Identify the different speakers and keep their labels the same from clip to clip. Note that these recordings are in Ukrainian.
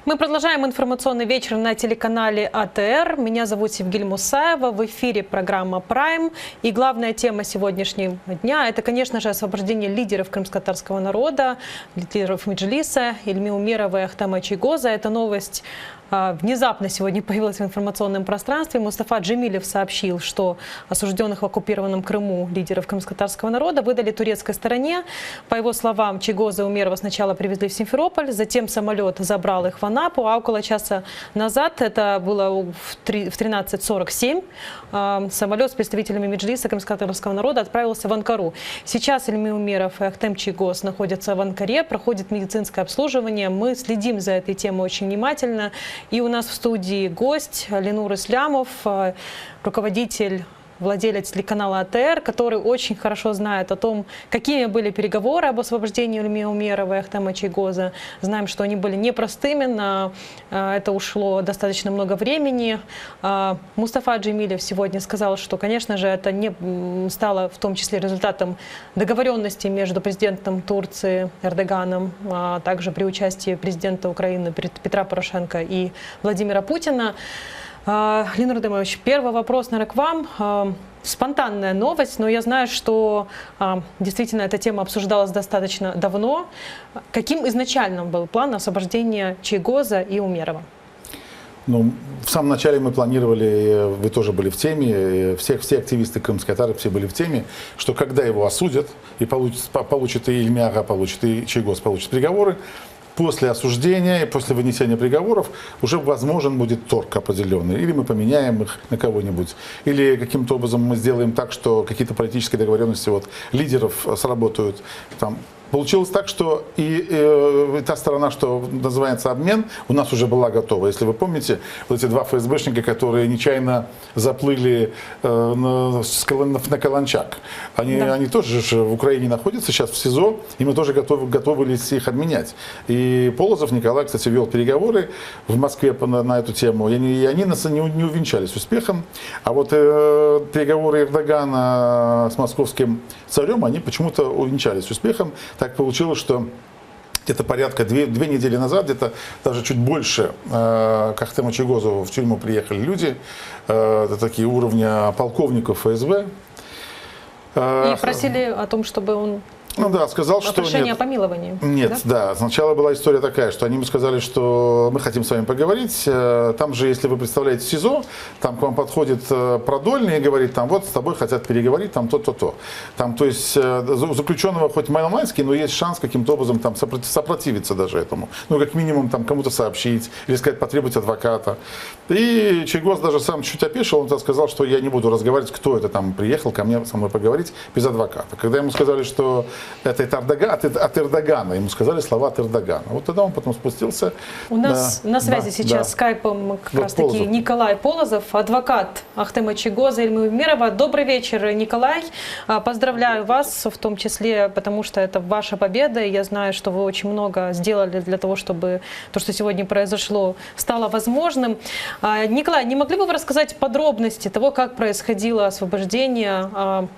Speaker 1: Мы продолжаем информационный вечер на телеканале АТР. Меня зовут Севгиль Мусаева. В эфире программа «Прайм». И главная тема сегодняшнего дня – это, конечно же, освобождение лидеров крымско-татарского народа, лидеров Меджлиса, Ильми Умерова и Ахтама Чийгоза. Эта новость внезапно сегодня появилась в информационном пространстве. Мустафа Джемилев сообщил, что осужденных в оккупированном Крыму лидеров крымско-татарского народа выдали турецкой стороне. По его словам, Чийгоза и Умерова сначала привезли в Симферополь, затем самолет забрал их в Анапу, а около часа назад, это было в 13:47, самолет с представителями Меджлиса крымско-татарского народа отправился в Анкару. Сейчас Ильми Умеров и Ахтем Чийгоз находятся в Анкаре, проходит медицинское обслуживание. Мы следим за этой темой очень внимательно. И у нас в студии гость Ленур Ислямов, руководитель, владелец телеканала АТР, который очень хорошо знает о том, какими были переговоры об освобождении Ильми Умерова и Ахтема Чийгоза. Знаем, что они были непростыми, на это ушло достаточно много времени. Мустафа Джемилев сегодня сказал, что, конечно же, это не стало в том числе результатом договоренности между президентом Турции Эрдоганом, а также при участии президента Украины Петра Порошенко и Владимира Путина. Ленур Демович, первый вопрос, наверное, к вам. Спонтанная новость, но я знаю, что действительно эта тема обсуждалась достаточно давно. Каким изначально был план освобождения Чийгоза и Умерова?
Speaker 2: Ну, в самом начале мы планировали, вы тоже были в теме, все активисты крымской татары, все были в теме, что когда его осудят, и получит и Ильми Ага, получит и Чийгоз, получит приговоры, после осуждения и после вынесения приговоров уже возможен будет торг определенный. Или мы поменяем их на кого-нибудь, или каким-то образом мы сделаем так, что какие-то политические договоренности лидеров сработают там. Получилось так, что и та сторона, что называется обмен, у нас уже была готова. Если вы помните, вот эти два ФСБшника, которые нечаянно заплыли на Каланчак, они тоже в Украине находятся сейчас в СИЗО, и мы тоже готовились их обменять. И Полозов Николай, кстати, вел переговоры в Москве на эту тему, и они не увенчались успехом. А вот переговоры Эрдогана с московским царем, они почему-то увенчались успехом. Так получилось, что где-то порядка две недели назад, где-то даже чуть больше, к Ахтему Чийгозу в тюрьму приехали люди, это такие уровня полковников ФСБ.
Speaker 1: И просили о том, чтобы он...
Speaker 2: Ну да, сказал, что
Speaker 1: прошение о помиловании.
Speaker 2: Нет, да? Сначала была история такая, что они ему сказали, что мы хотим с вами поговорить. Там же, если вы представляете СИЗО, там к вам подходит продольный и говорит, там вот с тобой хотят переговорить, там то-то-то. Там, то есть, заключенного хоть маломальский, но есть шанс каким-то образом там сопротивиться даже этому. Ну, как минимум, там кому-то сообщить, или сказать, потребовать адвоката. И Чийгоз даже сам чуть опешил, он сказал, что я не буду разговаривать, кто это там приехал ко мне со мной поговорить без адвоката. Когда ему сказали, что это от Эрдогана. Ему сказали слова от Эрдогана. Вот тогда он потом спустился.
Speaker 1: У нас на связи сейчас скайпом как раз таки Николай Полозов, адвокат Ахтема Чийгоза и Ильми Умерова. Добрый вечер, Николай. Поздравляю вас, в том числе, потому что это ваша победа. И я знаю, что вы очень много сделали для того, чтобы то, что сегодня произошло, стало возможным. Николай, не могли бы вы рассказать подробности того, как происходило освобождение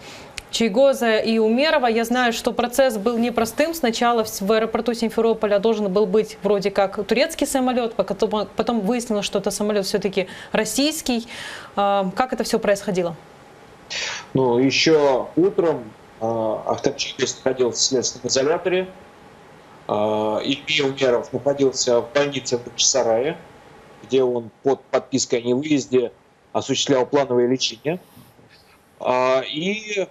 Speaker 1: Чийгоза и Умерова? Я знаю, что процесс был непростым. Сначала в аэропорту Симферополя должен был быть вроде как турецкий самолет, потом выяснилось, что это самолет все-таки российский. Как это все происходило?
Speaker 3: Ну, еще утром Ахтем Чийгоз находился в следственном изоляторе. Ильми Умеров находился в больнице в Бахчисарае, где он под подпиской о невыезде осуществлял плановое лечение. И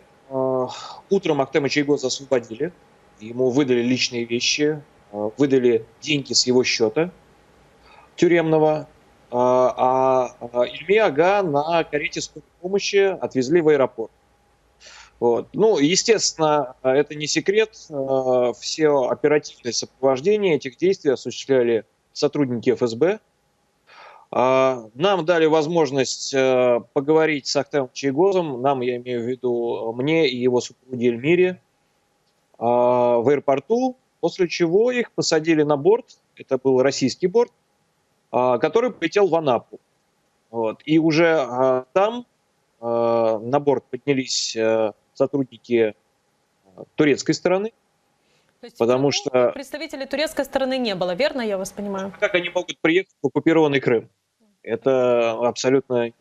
Speaker 3: утром Ахтема Чийгоза освободили, ему выдали личные вещи, выдали деньги с его счета тюремного, а Ильми Ага на карете скорой помощи отвезли в аэропорт. Вот. Ну, естественно, это не секрет, все оперативное сопровождение этих действий осуществляли сотрудники ФСБ. Нам дали возможность поговорить с Ахтемом Чийгозом, нам, я имею в виду, мне и его супруге Эльмире, в аэропорту, после чего их посадили на борт, это был российский борт, который полетел в Анапу. Вот. И уже там на борт поднялись сотрудники турецкой стороны, Потому что
Speaker 1: представителей турецкой стороны не было, верно, я вас понимаю?
Speaker 3: как они могут приехать в оккупированный Крым? Это абсолютно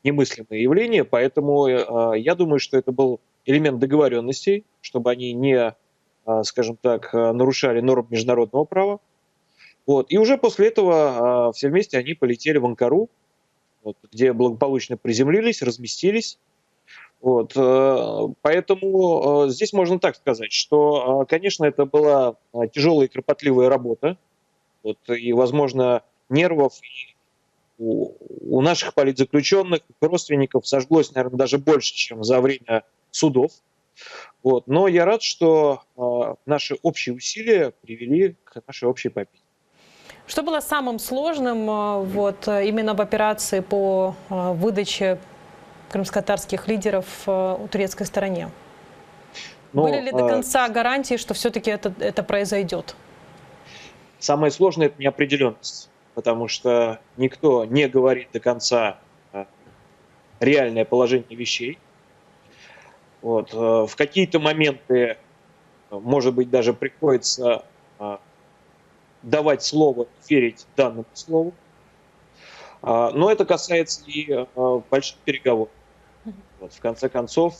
Speaker 3: немыслимое явление, поэтому я думаю, что это был элемент договоренностей, чтобы они не, скажем так, нарушали норм международного права. Вот. И уже после этого все вместе они полетели в Анкару, вот, где благополучно приземлились, разместились. Вот. Поэтому здесь можно так сказать, что, конечно, это была тяжелая и кропотливая работа, вот, и, возможно, нервов у наших политзаключенных, родственников сожглось, наверное, даже больше, чем за время судов. Вот. Но я рад, что наши общие усилия привели к нашей общей победе.
Speaker 1: Что было самым сложным вот, именно в операции по выдаче крымско-татарских лидеров у турецкой стороне? Были ли до конца гарантии, что все-таки это произойдет?
Speaker 3: Самое сложное – это неопределенность, потому что никто не говорит до конца реальное положение вещей. Вот. В какие-то моменты, может быть, даже приходится давать слово, верить данному слову. Но это касается и больших переговоров. Вот. В конце концов,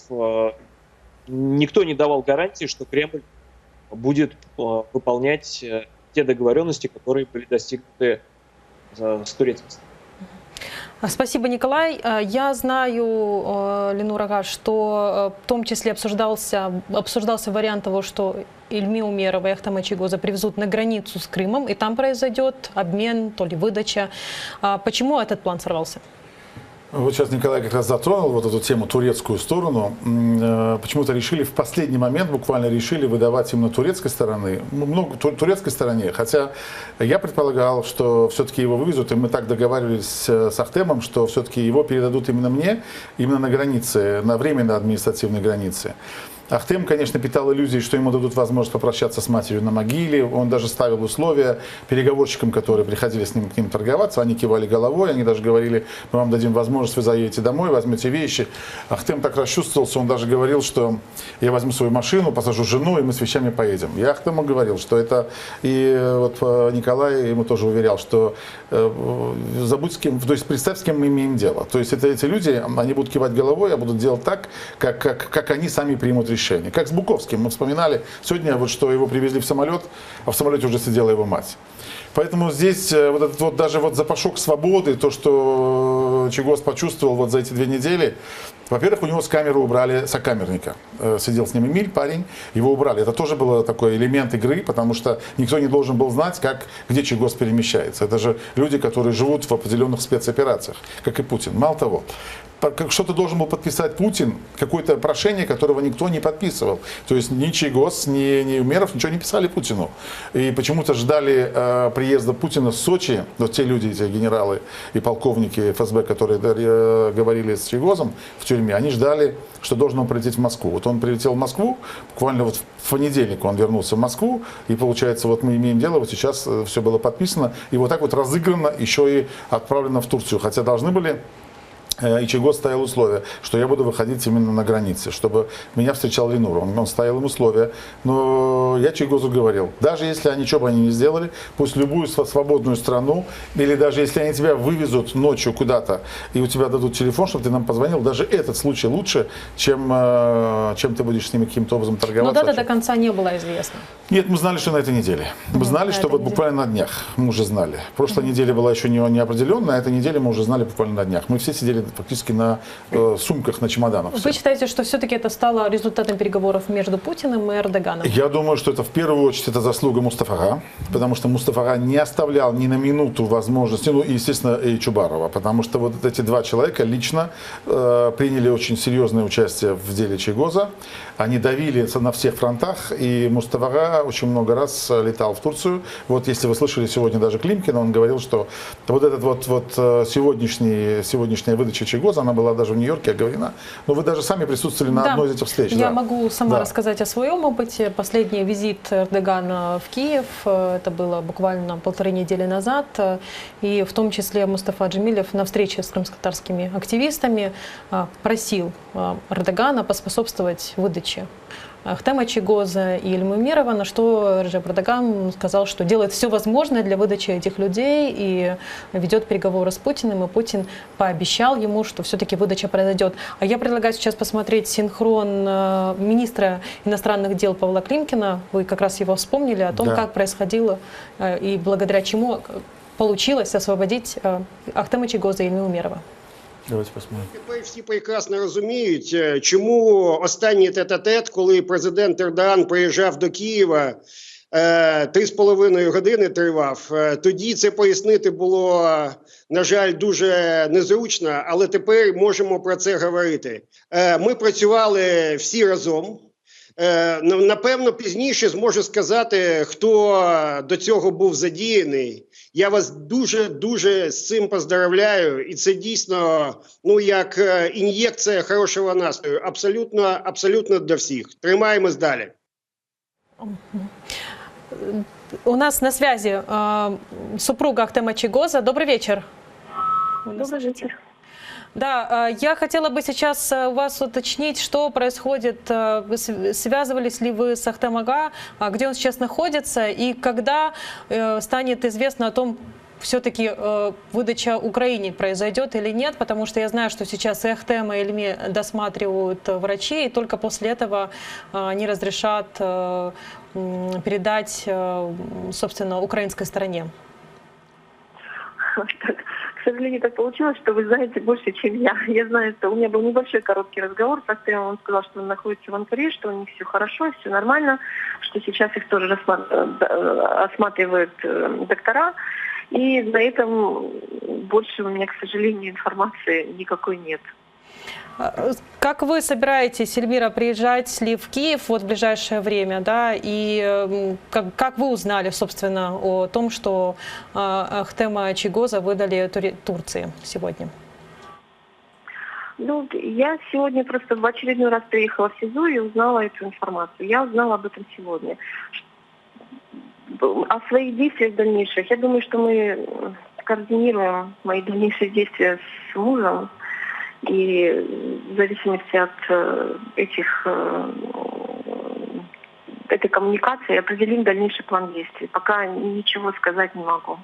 Speaker 3: никто не давал гарантии, что Кремль будет выполнять те договоренности, которые были достигнуты с турецкой стороны.
Speaker 1: Спасибо, Николай. Я знаю, Ленур Ага, что в том числе обсуждался вариант того, что Ильми Умерова и Ахтама Чийгоза привезут на границу с Крымом, и там произойдет обмен, то ли выдача. Почему этот план сорвался?
Speaker 2: Вот сейчас Николай как раз затронул вот эту тему, турецкую сторону. Почему-то решили в последний момент, буквально решили выдавать именно турецкой стороны, турецкой стороне. Хотя я предполагал, что все-таки его вывезут, и мы так договаривались с Ахтемом, что все-таки его передадут именно мне, именно на границе, на временной административной границе. Ахтем, конечно, питал иллюзии, что ему дадут возможность попрощаться с матерью на могиле. Он даже ставил условия переговорщикам, которые приходили к ним торговаться. Они кивали головой, они даже говорили: мы вам дадим возможность, вы заедете домой, возьмете вещи. Ахтем так расчувствовался, он даже говорил, что я возьму свою машину, посажу жену, и мы с вещами поедем. Я Ахтему говорил, что это... И вот Николай ему тоже уверял, что забудь с кем... То есть представь, с кем мы имеем дело. То есть эти люди, они будут кивать головой, а будут делать так, как они сами примут решение. Как с Буковским. Мы вспоминали сегодня, вот, что его привезли в самолет, а в самолете уже сидела его мать. Поэтому здесь вот этот вот даже вот запашок свободы, то, что Чийгоз почувствовал вот за эти 2 недели, во-первых, у него с камеры убрали сокамерника. Сидел с ним Эмиль, парень, его убрали. Это тоже был такой элемент игры, потому что никто не должен был знать, где Чийгоз перемещается. Это же люди, которые живут в определенных спецоперациях, как и Путин. Мало того, что-то должен был подписать Путин, какое-то прошение, которого никто не подписывал. То есть ни Чийгоз, ни Умеров ничего не писали Путину. И почему-то ждали приезда Путина в Сочи, вот те люди, эти генералы и полковники ФСБ, которые говорили с Чийгозом в тюрьме, они ждали, что должен он прилететь в Москву. Вот он прилетел в Москву, буквально вот в понедельник он вернулся в Москву, и получается, вот мы имеем дело, вот сейчас все было подписано, и вот так вот разыграно, еще и отправлено в Турцию. Хотя должны были... И Чийгоз ставил условия, что я буду выходить именно на границе, чтобы меня встречал Ленур. Он ставил им условия. Но я Чийгозу говорил, даже если они что бы они не сделали, пусть любую свободную страну, или даже если они тебя вывезут ночью куда-то, и у тебя дадут телефон, чтобы ты нам позвонил, даже этот случай лучше, чем ты будешь с ними каким-то образом торговаться.
Speaker 1: Но дата до конца не была известна.
Speaker 2: Нет, мы знали, что на этой неделе. Мы знали, что вот буквально на днях мы уже знали. Прошлая неделя была еще не определенная, а этой неделе мы уже знали буквально на днях. Мы все сидели фактически на сумках, на чемоданах.
Speaker 1: Вы считаете, что все-таки это стало результатом переговоров между Путиным и Эрдоганом?
Speaker 2: Я думаю, что это в первую очередь это заслуга Мустафа Ага, потому что Мустафа Ага не оставлял ни на минуту возможности, ну и, естественно, и Чубарова, потому что вот эти 2 человека лично приняли очень серьезное участие в деле Чийгоза. Они давили на всех фронтах, и Мустафа Ага очень много раз летал в Турцию. Вот если вы слышали сегодня даже Климкина, он говорил, что вот этот вот сегодняшняя выдача Чийгоза, она была даже в Нью-Йорке оговорена. Но вы даже сами присутствовали на одной из этих встреч.
Speaker 1: Я могу сама рассказать о своем опыте. Последний визит Эрдогана в Киев, это было буквально 1,5 недели назад. И в том числе Мустафа Джемилев на встрече с крымско-татарскими активистами просил Эрдогана поспособствовать выдаче Ахтема Чийгоза и Ильмы Умерова, на что Реджеп Эрдоган сказал, что делает все возможное для выдачи этих людей и ведет переговоры с Путиным, и Путин пообещал ему, что все-таки выдача произойдет. А я предлагаю сейчас посмотреть синхрон министра иностранных дел Павла Климкина. Вы как раз его вспомнили, о том,
Speaker 2: да,
Speaker 1: как происходило и благодаря чему получилось освободить Ахтема Чийгоза і Ільму Умерова.
Speaker 2: Давайте посмотрим.
Speaker 4: Тепер всі прекрасно розуміють, чому останній тет-а-тет, коли президент Ердоган приїжджав до Києва, 3,5 години тривав. Тоді це пояснити було, на жаль, дуже незручно, але тепер можемо про це говорити. Ми працювали всі разом. Напевно, пізніше зможу сказати, хто до цього був задіяний. Я вас дуже з цим поздравляю. І це дійсно, як ін'єкція хорошого настрою. Абсолютно для всіх. Тримаємось далі.
Speaker 1: У нас на связи супруга Ахтема Чийгоза. Добрый вечер.
Speaker 5: Добрый вечер.
Speaker 1: Да, я хотела бы сейчас у вас уточнить, что происходит, связывались ли вы с Ахтем Ага, где он сейчас находится, и когда станет известно о том, все-таки выдача Украине произойдет или нет, потому что я знаю, что сейчас и Ахтема, и Ильме досматривают врачи, и только после этого они разрешат передать, собственно, украинской стороне.
Speaker 5: К сожалению, так получилось, что вы знаете больше, чем я. Я знаю, что у меня был небольшой короткий разговор с Ахтемом. Он сказал, что он находится в Анкаре, что у них все хорошо, все нормально, что сейчас их тоже осматривают доктора. И на этом больше у меня, к сожалению, информации никакой нет.
Speaker 1: Как вы собираетесь, Эльмира, приезжать ли в Киев в ближайшее время, да, и как вы узнали, собственно, о том, что Ахтема Чийгоза выдали Турции сегодня?
Speaker 5: Я сегодня просто в очередной раз приехала в СИЗО и узнала эту информацию. Я узнала об этом сегодня. О своих действиях дальнейших, я думаю, что мы координируем мои дальнейшие действия с мужем. И в зависимости от этой коммуникации определим дальнейший план действий. Пока ничего сказать не могу.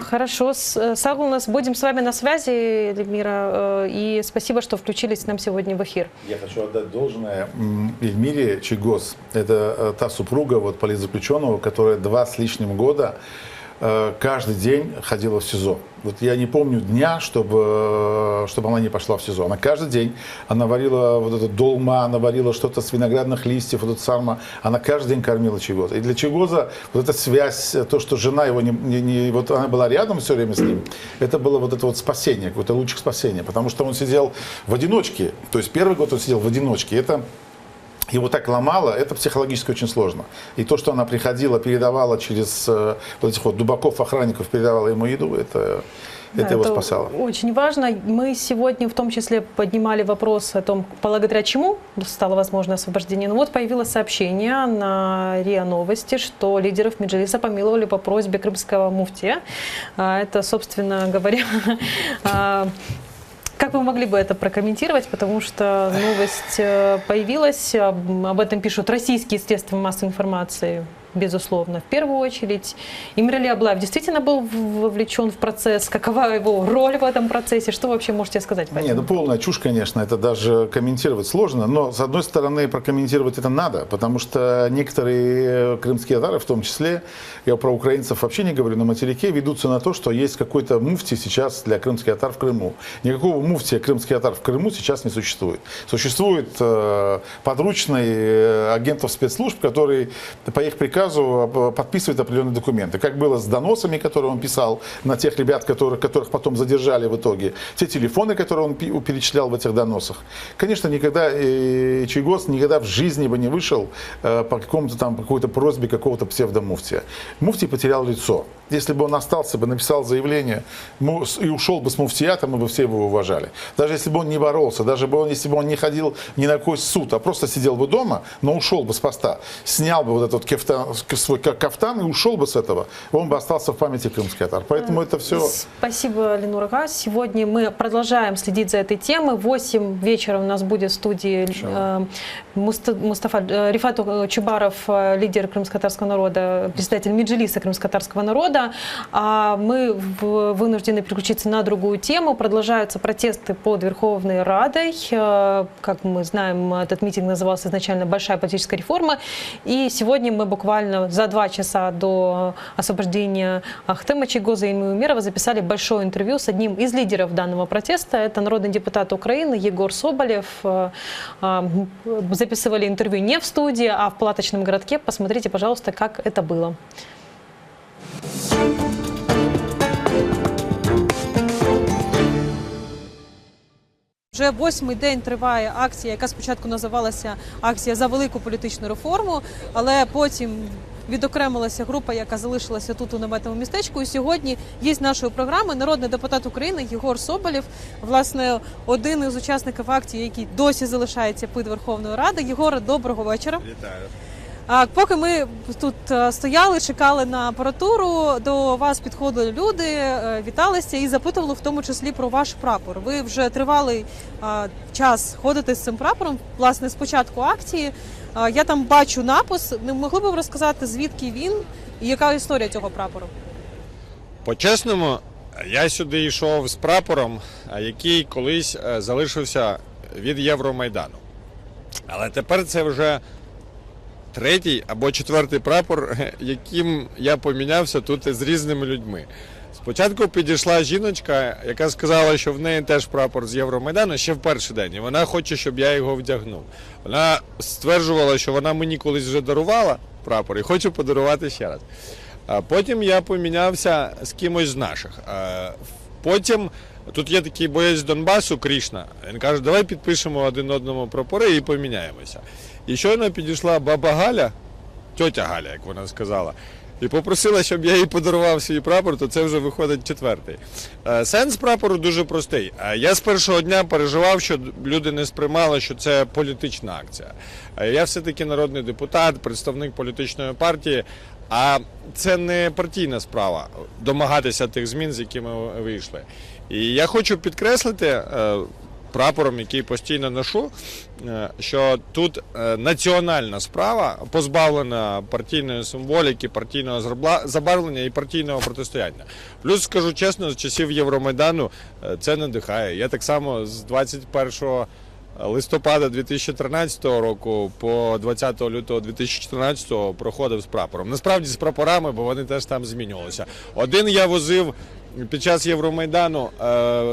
Speaker 1: Хорошо, Сагулнас, будем с вами на связи, Эльмира, и спасибо, что включились к нам сегодня в эфир.
Speaker 2: Я хочу отдать должное Эльмире Чийгоз. Это та супруга политзаключенного, которая 2 с лишним года каждый день ходила в СИЗО. Вот я не помню дня, чтобы она не пошла в СИЗО. Она каждый день, она варила вот этот долма, она варила что-то с виноградных листьев, вот этот сарма. Она каждый день кормила Чийгоза. И для Чийгоза вот эта связь, то, что жена его вот она была рядом все время с ним, это было вот это вот спасение, какой-то лучик спасения. Потому что он сидел в одиночке. То есть первый год он сидел в одиночке. Это его так ломало, это психологически очень сложно. И то, что она приходила, передавала через вот этих вот дубаков, охранников, передавала ему еду, это его спасало.
Speaker 1: Очень важно. Мы сегодня в том числе поднимали вопрос о том, благодаря чему стало возможно освобождение. Ну вот появилось сообщение на РИА Новости, что лидеров Меджлиса помиловали по просьбе крымского муфтия. Это, собственно говоря... Как вы могли бы это прокомментировать, потому что новость появилась, об этом пишут российские средства массовой информации, безусловно, в первую очередь. Имрали Аблаев действительно был вовлечен в процесс? Какова его роль в этом процессе? Что вы вообще можете сказать по этому?
Speaker 2: Нет, полная чушь, конечно, это даже комментировать сложно, но с одной стороны прокомментировать это надо, потому что некоторые крымские татары, в том числе, я про украинцев вообще не говорю, на материке ведутся на то, что есть какой-то муфтий сейчас для крымских татар в Крыму. Никакого муфтия крымских татар в Крыму сейчас не существует. Существует подручный агентов спецслужб, который по их приказу подписывает определенные документы. Как было с доносами, которые он писал на тех ребят, которых потом задержали в итоге. Те телефоны, которые он перечислял в этих доносах. Конечно, никогда Чийгоз никогда в жизни бы не вышел по какому-то там, по какой-то просьбе какого-то псевдомуфтия. Муфтий потерял лицо. Если бы он остался бы, написал заявление и ушел бы с муфтията, мы бы все его уважали. Даже если бы он не боролся, даже если бы он не ходил ни на какой суд, а просто сидел бы дома, но ушел бы с поста, снял бы вот этот свой кафтан и ушел бы с этого, он бы остался в памяти крымский татар. Поэтому это все...
Speaker 1: Спасибо, Ленур Ага. Сегодня мы продолжаем следить за этой темой. В 8 вечера у нас будет в студии Рифат Чубаров, лидер крымско-татарского народа, председатель Меджилиса крымско-татарского народа. А мы вынуждены переключиться на другую тему. Продолжаются протесты под Верховной Радой. Как мы знаем, этот митинг назывался изначально «Большая политическая реформа». И сегодня мы буквально за 2 часа до освобождения Ахтема Чийгоза и Ильмы Умерова записали большое интервью с одним из лидеров данного протеста. Это народный депутат Украины Егор Соболев. Записывали интервью не в студии, а в палаточном городке. Посмотрите, пожалуйста, как это было. Вже 8-й день триває акція, яка спочатку називалася «Акція за велику політичну реформу», але потім відокремилася група, яка залишилася тут у наметовому містечку. І сьогодні є з нашої програми народний депутат України Єгор Соболєв, власне, один із учасників акції, який досі залишається під Верховною Радою. Єгоре, доброго вечора.
Speaker 6: Вітаю.
Speaker 1: Поки ми тут стояли, чекали на апаратуру, до вас підходили люди, віталися і запитували в тому числі про ваш прапор. Ви вже тривалий час ходите з цим прапором, власне, з початку акції. Я там бачу напис. Не могли б ви розказати, звідки він і яка історія цього прапору?
Speaker 6: По-чесному, я сюди йшов з прапором, який колись залишився від Євромайдану. Але тепер це вже 3-й або 4-й прапор, яким я помінявся тут з різними людьми. Спочатку підійшла жіночка, яка сказала, що в неї теж прапор з Євромайдану ще в перший день, і вона хоче, щоб я його вдягнув. Вона стверджувала, що вона мені колись вже дарувала прапор і хоче подарувати ще раз. Потім я помінявся з кимось з наших. Потім тут є такий боєць Донбасу, Крішна. Він каже, давай підпишемо один одному прапори і поміняємося. І щойно підійшла баба Галя, тьотя Галя, як вона сказала, і попросила, щоб я їй подарував свій прапор, то це вже виходить 4-й. Сенс прапору дуже простий. Я з першого дня переживав, що люди не сприймали, що це політична акція. Я все-таки народний депутат, представник політичної партії, а це не партійна справа – домагатися тих змін, з якими вийшли. І я хочу підкреслити прапором, який постійно ношу, що тут національна справа, позбавлена партійної символіки, партійного забарвлення і партійного протистояння. Плюс, скажу чесно, з часів Євромайдану це надихає. Я так само з 21 листопада 2013 року по 20 лютого 2014 проходив з прапором. Насправді з прапорами, бо вони теж там змінювалися. Один я возив під час Євромайдану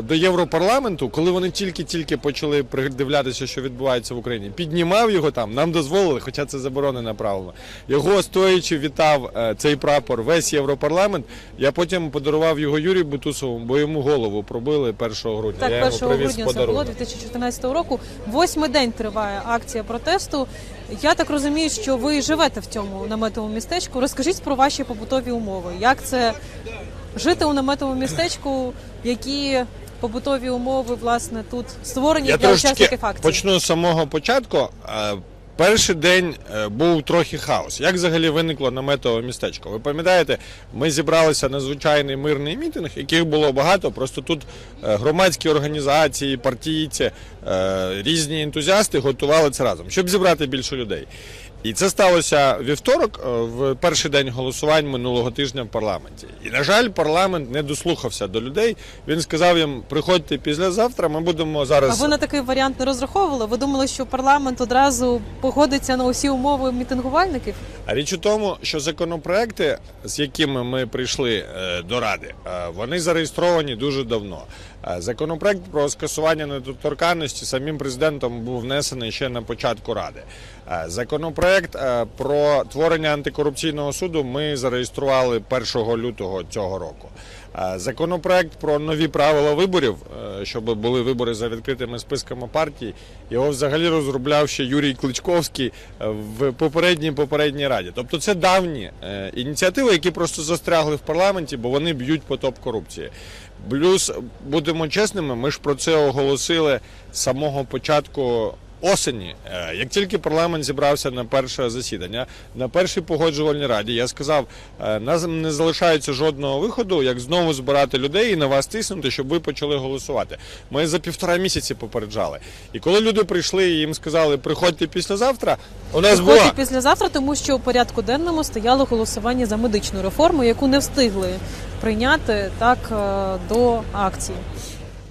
Speaker 6: до Європарламенту, коли вони тільки почали придивлятися, що відбувається в Україні. Піднімав його там, нам дозволили, хоча це заборонено правило. Його стоячи вітав цей прапор весь Європарламент. Я потім подарував його Юрію Бутусову, бо йому голову пробили 1 грудня.
Speaker 1: Так,
Speaker 6: я
Speaker 1: 1
Speaker 6: його привіз
Speaker 1: грудня це було 2014 року. 8-й день триває акція протесту. Я так розумію, що ви живете в цьому наметовому містечку. Розкажіть про ваші побутові умови. Як це жити у наметовому містечку, які побутові умови, власне, тут створені для учасників акції?
Speaker 6: Почну з самого початку. Перший день був трохи хаос. Як взагалі виникло наметове містечко? Ви пам'ятаєте, ми зібралися на звичайний мирний мітинг, яких було багато, просто тут громадські організації, партійці, різні ентузіасти готували це разом, щоб зібрати більше людей. І це сталося вівторок, в перший день голосувань минулого тижня в парламенті. І, на жаль, парламент не дослухався до людей. Він сказав їм, приходьте післязавтра, ми будемо зараз...
Speaker 1: А ви на такий варіант не розраховували? Ви думали, що парламент одразу погодиться на усі умови мітингувальників?
Speaker 6: А річ у тому, що законопроекти, з якими ми прийшли до Ради, вони зареєстровані дуже давно. Законопроект про скасування недоторканності самим президентом був внесений ще на початку Ради. Законопроект про творення антикорупційного суду ми зареєстрували 1 лютого цього року. Законопроект про нові правила виборів, щоб були вибори за відкритими списками партій, його взагалі розробляв ще Юрій Кличковський в попередній Раді. Тобто це давні ініціативи, які просто застрягли в парламенті, бо вони б'ють по топ-корупції. Плюс, будемо чесними, ми ж про це оголосили з самого початку осені, як тільки парламент зібрався на перше засідання, на першій погоджувальній раді, я сказав, нас не залишається жодного виходу, як знову збирати людей і на вас тиснути, щоб ви почали голосувати. Ми за 1,5 місяці попереджали. І коли люди прийшли і їм сказали, приходьте післязавтра, у нас була...
Speaker 1: Приходьте післязавтра, тому що у порядку денному стояло голосування за медичну реформу, яку не встигли прийняти так до акції.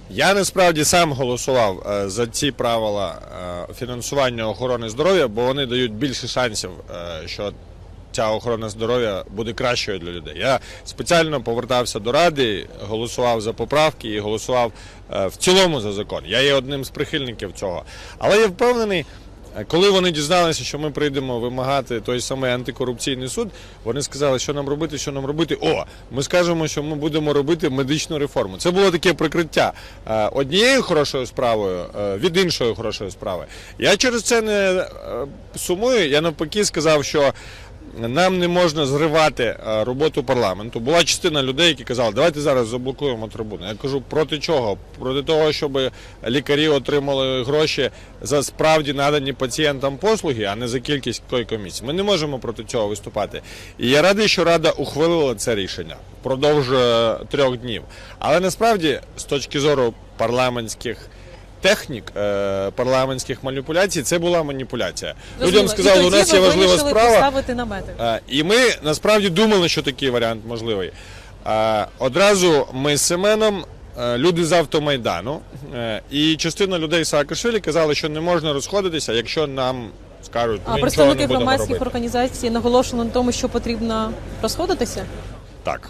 Speaker 6: Я насправді сам голосував за ці правила фінансування охорони здоров'я, бо вони дають більше шансів, що ця охорона здоров'я буде кращою для людей. Я спеціально повертався до Ради, голосував за поправки і голосував в цілому за закон. Я є одним з прихильників цього. Але я впевнений, коли вони дізналися, що ми прийдемо вимагати той самий антикорупційний суд, вони сказали, що нам робити. О, ми скажемо, що ми будемо робити медичну реформу. Це було таке прикриття однією хорошою справою від іншої хорошої справи. Я через це не сумую, я навпаки сказав, що нам не можна зривати роботу парламенту. Була частина людей, які казали, давайте зараз заблокуємо трибуну. Я кажу, проти чого? Проти того, щоб лікарі отримали гроші за справді надані пацієнтам послуги, а не за кількість койко-місць. Ми не можемо проти цього виступати. І я радий, що Рада ухвалила це рішення впродовж 3 днів. Але насправді, з точки зору парламентських технік, парламентських маніпуляцій, це була маніпуляція. Людям сказали, у нас є важлива справа.
Speaker 1: Поставити намети.
Speaker 6: І ми насправді думали, що такий варіант можливий. Одразу ми з Семеном, люди з Автомайдану, і частина людей з Саакашвілі казали, що не можна розходитися, якщо нам скажуть, ми нічого не
Speaker 1: представники
Speaker 6: будемо
Speaker 1: громадських
Speaker 6: робити.
Speaker 1: організацій наголошували на тому, що потрібно розходитися?
Speaker 6: Так.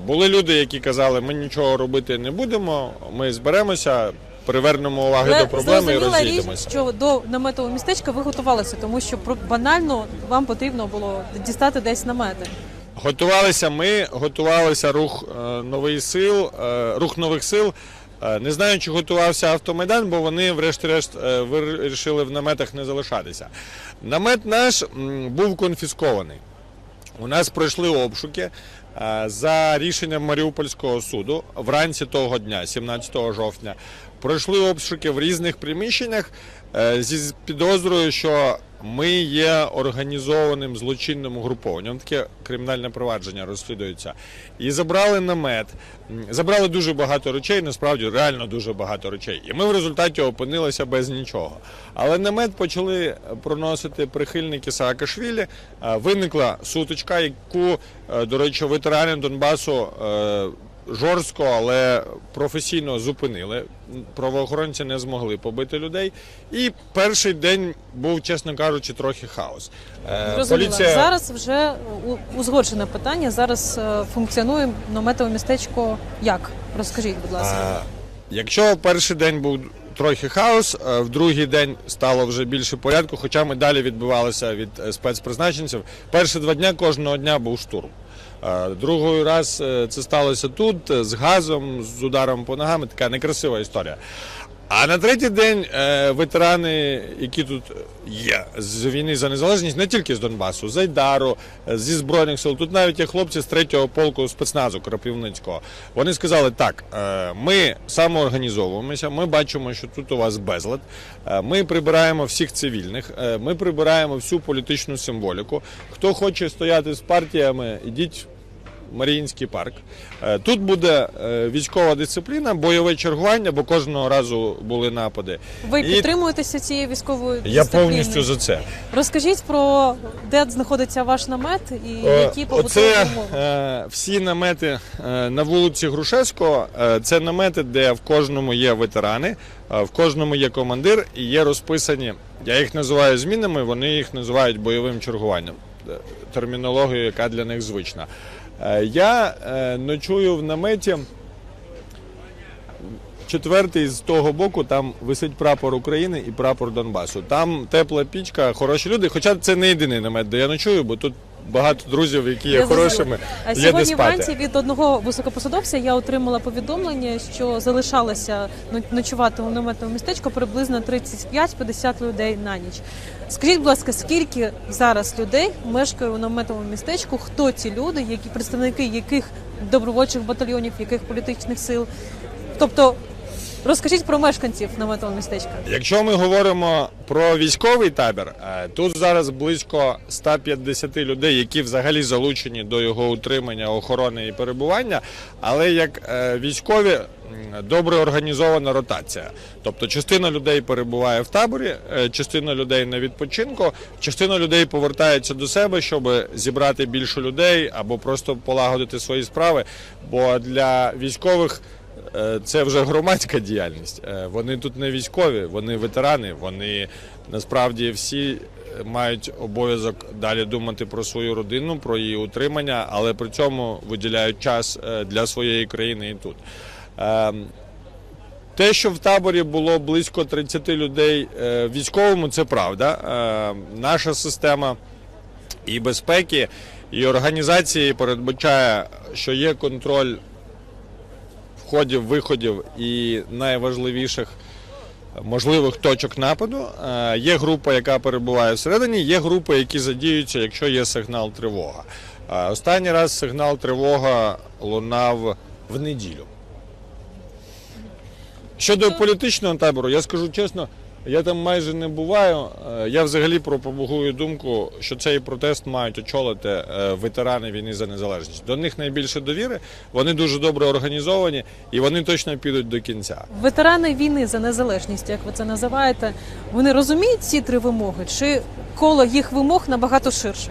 Speaker 6: Були люди, які казали, ми нічого робити не будемо, ми зберемося, привернемо уваги до проблеми і
Speaker 1: зрозуміла
Speaker 6: розійдемося.
Speaker 1: річ, що до наметового містечка ви готувалися, тому що банально вам потрібно було дістати десь намети.
Speaker 6: Готувалися рух нових сил. Не знаю, чи готувався Автомайдан, бо вони врешті-решт вирішили в наметах не залишатися. Намет наш був конфіскований. У нас пройшли обшуки за рішенням Маріупольського суду вранці того дня, 17 жовтня. Пройшли обшуки в різних приміщеннях зі підозрою, що ми є організованим злочинним угрупованням. Таке кримінальне провадження розслідується. І забрали намет, забрали дуже багато речей, насправді реально дуже багато речей. І ми в результаті опинилися без нічого. Але намет почали проносити прихильники Саакашвілі. Виникла сутичка, яку, до речі, ветерани Донбасу жорстко, але професійно зупинили. Правоохоронці не змогли побити людей. І перший день був, чесно кажучи, трохи хаос.
Speaker 1: Зрозуміло. Зараз вже узгоджене питання. Зараз функціонує наметове містечко як? Розкажіть, будь ласка.
Speaker 6: Якщо перший день був трохи хаос, в другий день стало вже більше порядку, хоча ми далі відбивалися від спецпризначенців. Перші 2 дня кожного дня був штурм. Другий раз це сталося тут, з газом, з ударом по ногам, така некрасива історія. А на 3-й день ветерани, які тут є з війни за незалежність, не тільки з Донбасу, з Айдару, зі Збройних сил, тут навіть є хлопці з 3-го полку спецназу Кропивницького. Вони сказали, так, ми самоорганізовуємося, ми бачимо, що тут у вас безлад, ми прибираємо всіх цивільних, ми прибираємо всю політичну символіку. Хто хоче стояти з партіями, ідіть в Маріїнський парк. Тут буде військова дисципліна, бойове чергування, бо кожного разу були напади.
Speaker 1: Ви підтримуєтеся цією військовою
Speaker 6: дисципліною? Я
Speaker 1: дисципліною?
Speaker 6: повністю за це.
Speaker 1: Розкажіть про де знаходиться ваш намет і які побутові умови?
Speaker 6: Всі намети на вулиці Грушевського, це намети, де в кожному є ветерани, в кожному є командир і є розписані, я їх називаю змінами, вони їх називають бойовим чергуванням. Термінологію, яка для них звична. Я ночую в наметі 4-й з того боку, там висить прапор України і прапор Донбасу. Там тепла пічка, хороші люди, хоча це не єдиний намет, де я ночую, бо тут багато друзів, які є хорошими, є де
Speaker 1: Сьогодні
Speaker 6: спати.
Speaker 1: вранці від одного високопосадовця я отримала повідомлення, що залишалося ночувати у наметному містечку приблизно 35-50 людей на ніч. Скажіть, будь ласка, скільки зараз людей мешкає у наметовому містечку? Хто ці люди, які представники яких добровольчих батальйонів, яких політичних сил? Тобто Розкажіть про мешканців наметового містечка.
Speaker 6: Якщо ми говоримо про військовий табір, тут зараз близько 150 людей, які взагалі залучені до його утримання, охорони і перебування, але як військові добре організована ротація. Тобто частина людей перебуває в таборі, частина людей на відпочинку, частина людей повертається до себе, щоб зібрати більше людей або просто полагодити свої справи, бо для військових це вже громадська діяльність. Вони тут не військові, вони ветерани, вони насправді всі мають обов'язок далі думати про свою родину, про її утримання, але при цьому виділяють час для своєї країни і тут. Те, що в таборі було близько 30 людей військовому, це правда. Наша система і безпеки, і організації передбачає, що є контроль входів, виходів і найважливіших можливих точок нападу. Є група, яка перебуває всередині, є групи, які задіються, якщо є сигнал тривога. Останній раз сигнал тривога лунав в неділю. Щодо політичного табору, я скажу чесно, я там майже не буваю. Я взагалі пропагую думку, що цей протест мають очолити ветерани війни за незалежність. До них найбільше довіри, вони дуже добре організовані і вони точно підуть до кінця.
Speaker 1: Ветерани війни за незалежність, як ви це називаєте, вони розуміють ці три вимоги? Чи коло їх вимог набагато ширше?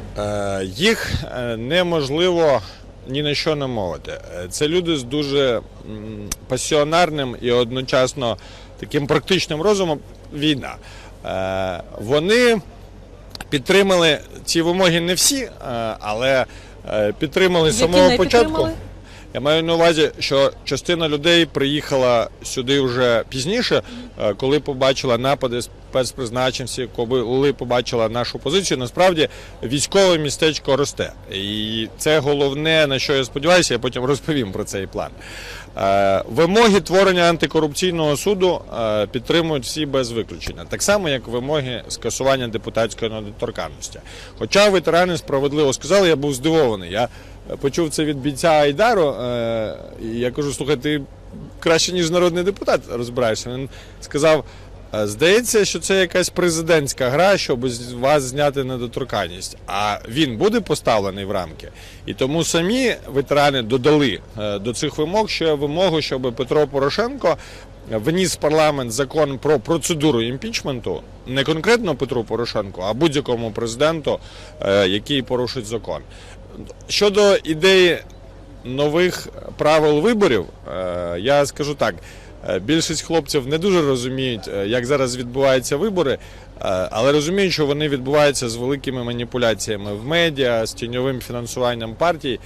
Speaker 6: Їх неможливо ні на що намовити. Це люди з дуже пасіонарним і одночасно таким практичним розумом. Війна. Вони підтримали ці вимоги не всі, але підтримали з самого початку. Я маю на увазі, що частина людей приїхала сюди вже пізніше, коли побачила напади спецпризначенців, коли побачила нашу позицію. Насправді військове містечко росте. І це головне, на що я сподіваюся, я потім розповім про цей план. Вимоги творення антикорупційного суду підтримують всі без виключення. Так само, як вимоги скасування депутатської недоторканності. Хоча ветерани справедливо сказали, я був здивований. Я почув це від бійця Айдару, і я кажу, слухай, ти краще, ніж народний депутат розбираєшся. Він сказав, здається, що це якась президентська гра, щоб з вас зняти недоторканність. А він буде поставлений в рамки. І тому самі ветерани додали до цих вимог ще вимогу, щоб Петро Порошенко вніс в парламент закон про процедуру імпічменту, не конкретно Петру Порошенку, а будь-якому президенту, який порушить закон. Щодо ідеї нових правил виборів, я скажу так, більшість хлопців не дуже розуміють, як зараз відбуваються вибори, але розуміють, що вони відбуваються з великими маніпуляціями в медіа, з тіньовим фінансуванням партій.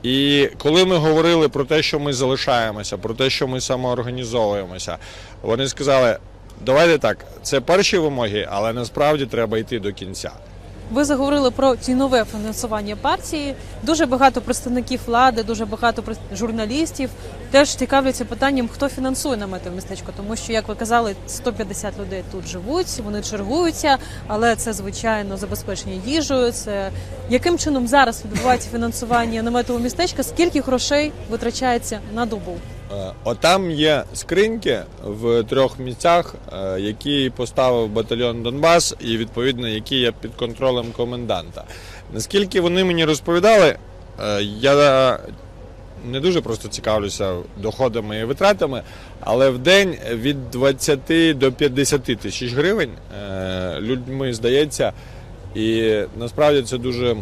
Speaker 6: І коли ми говорили про те, що ми залишаємося, про те, що ми самоорганізовуємося, вони сказали, давайте так, це перші вимоги, але насправді треба йти до кінця.
Speaker 1: Ви заговорили про тіньове фінансування партії. Дуже багато представників влади, дуже багато журналістів теж цікавляться питанням, хто фінансує наметове містечко. Тому що, як ви казали, 150 людей тут живуть, вони чергуються, але це, звичайно, забезпечення їжею. Це яким чином зараз відбувається фінансування наметового містечка, скільки грошей витрачається на добу?
Speaker 6: Отам є скриньки в 3 місцях, які поставив батальйон Донбас і, відповідно, які є під контролем коменданта. Наскільки вони мені розповідали, я не дуже просто цікавлюся доходами і витратами, але в день від 20 до 50 тисяч гривень людьми здається, і насправді це дуже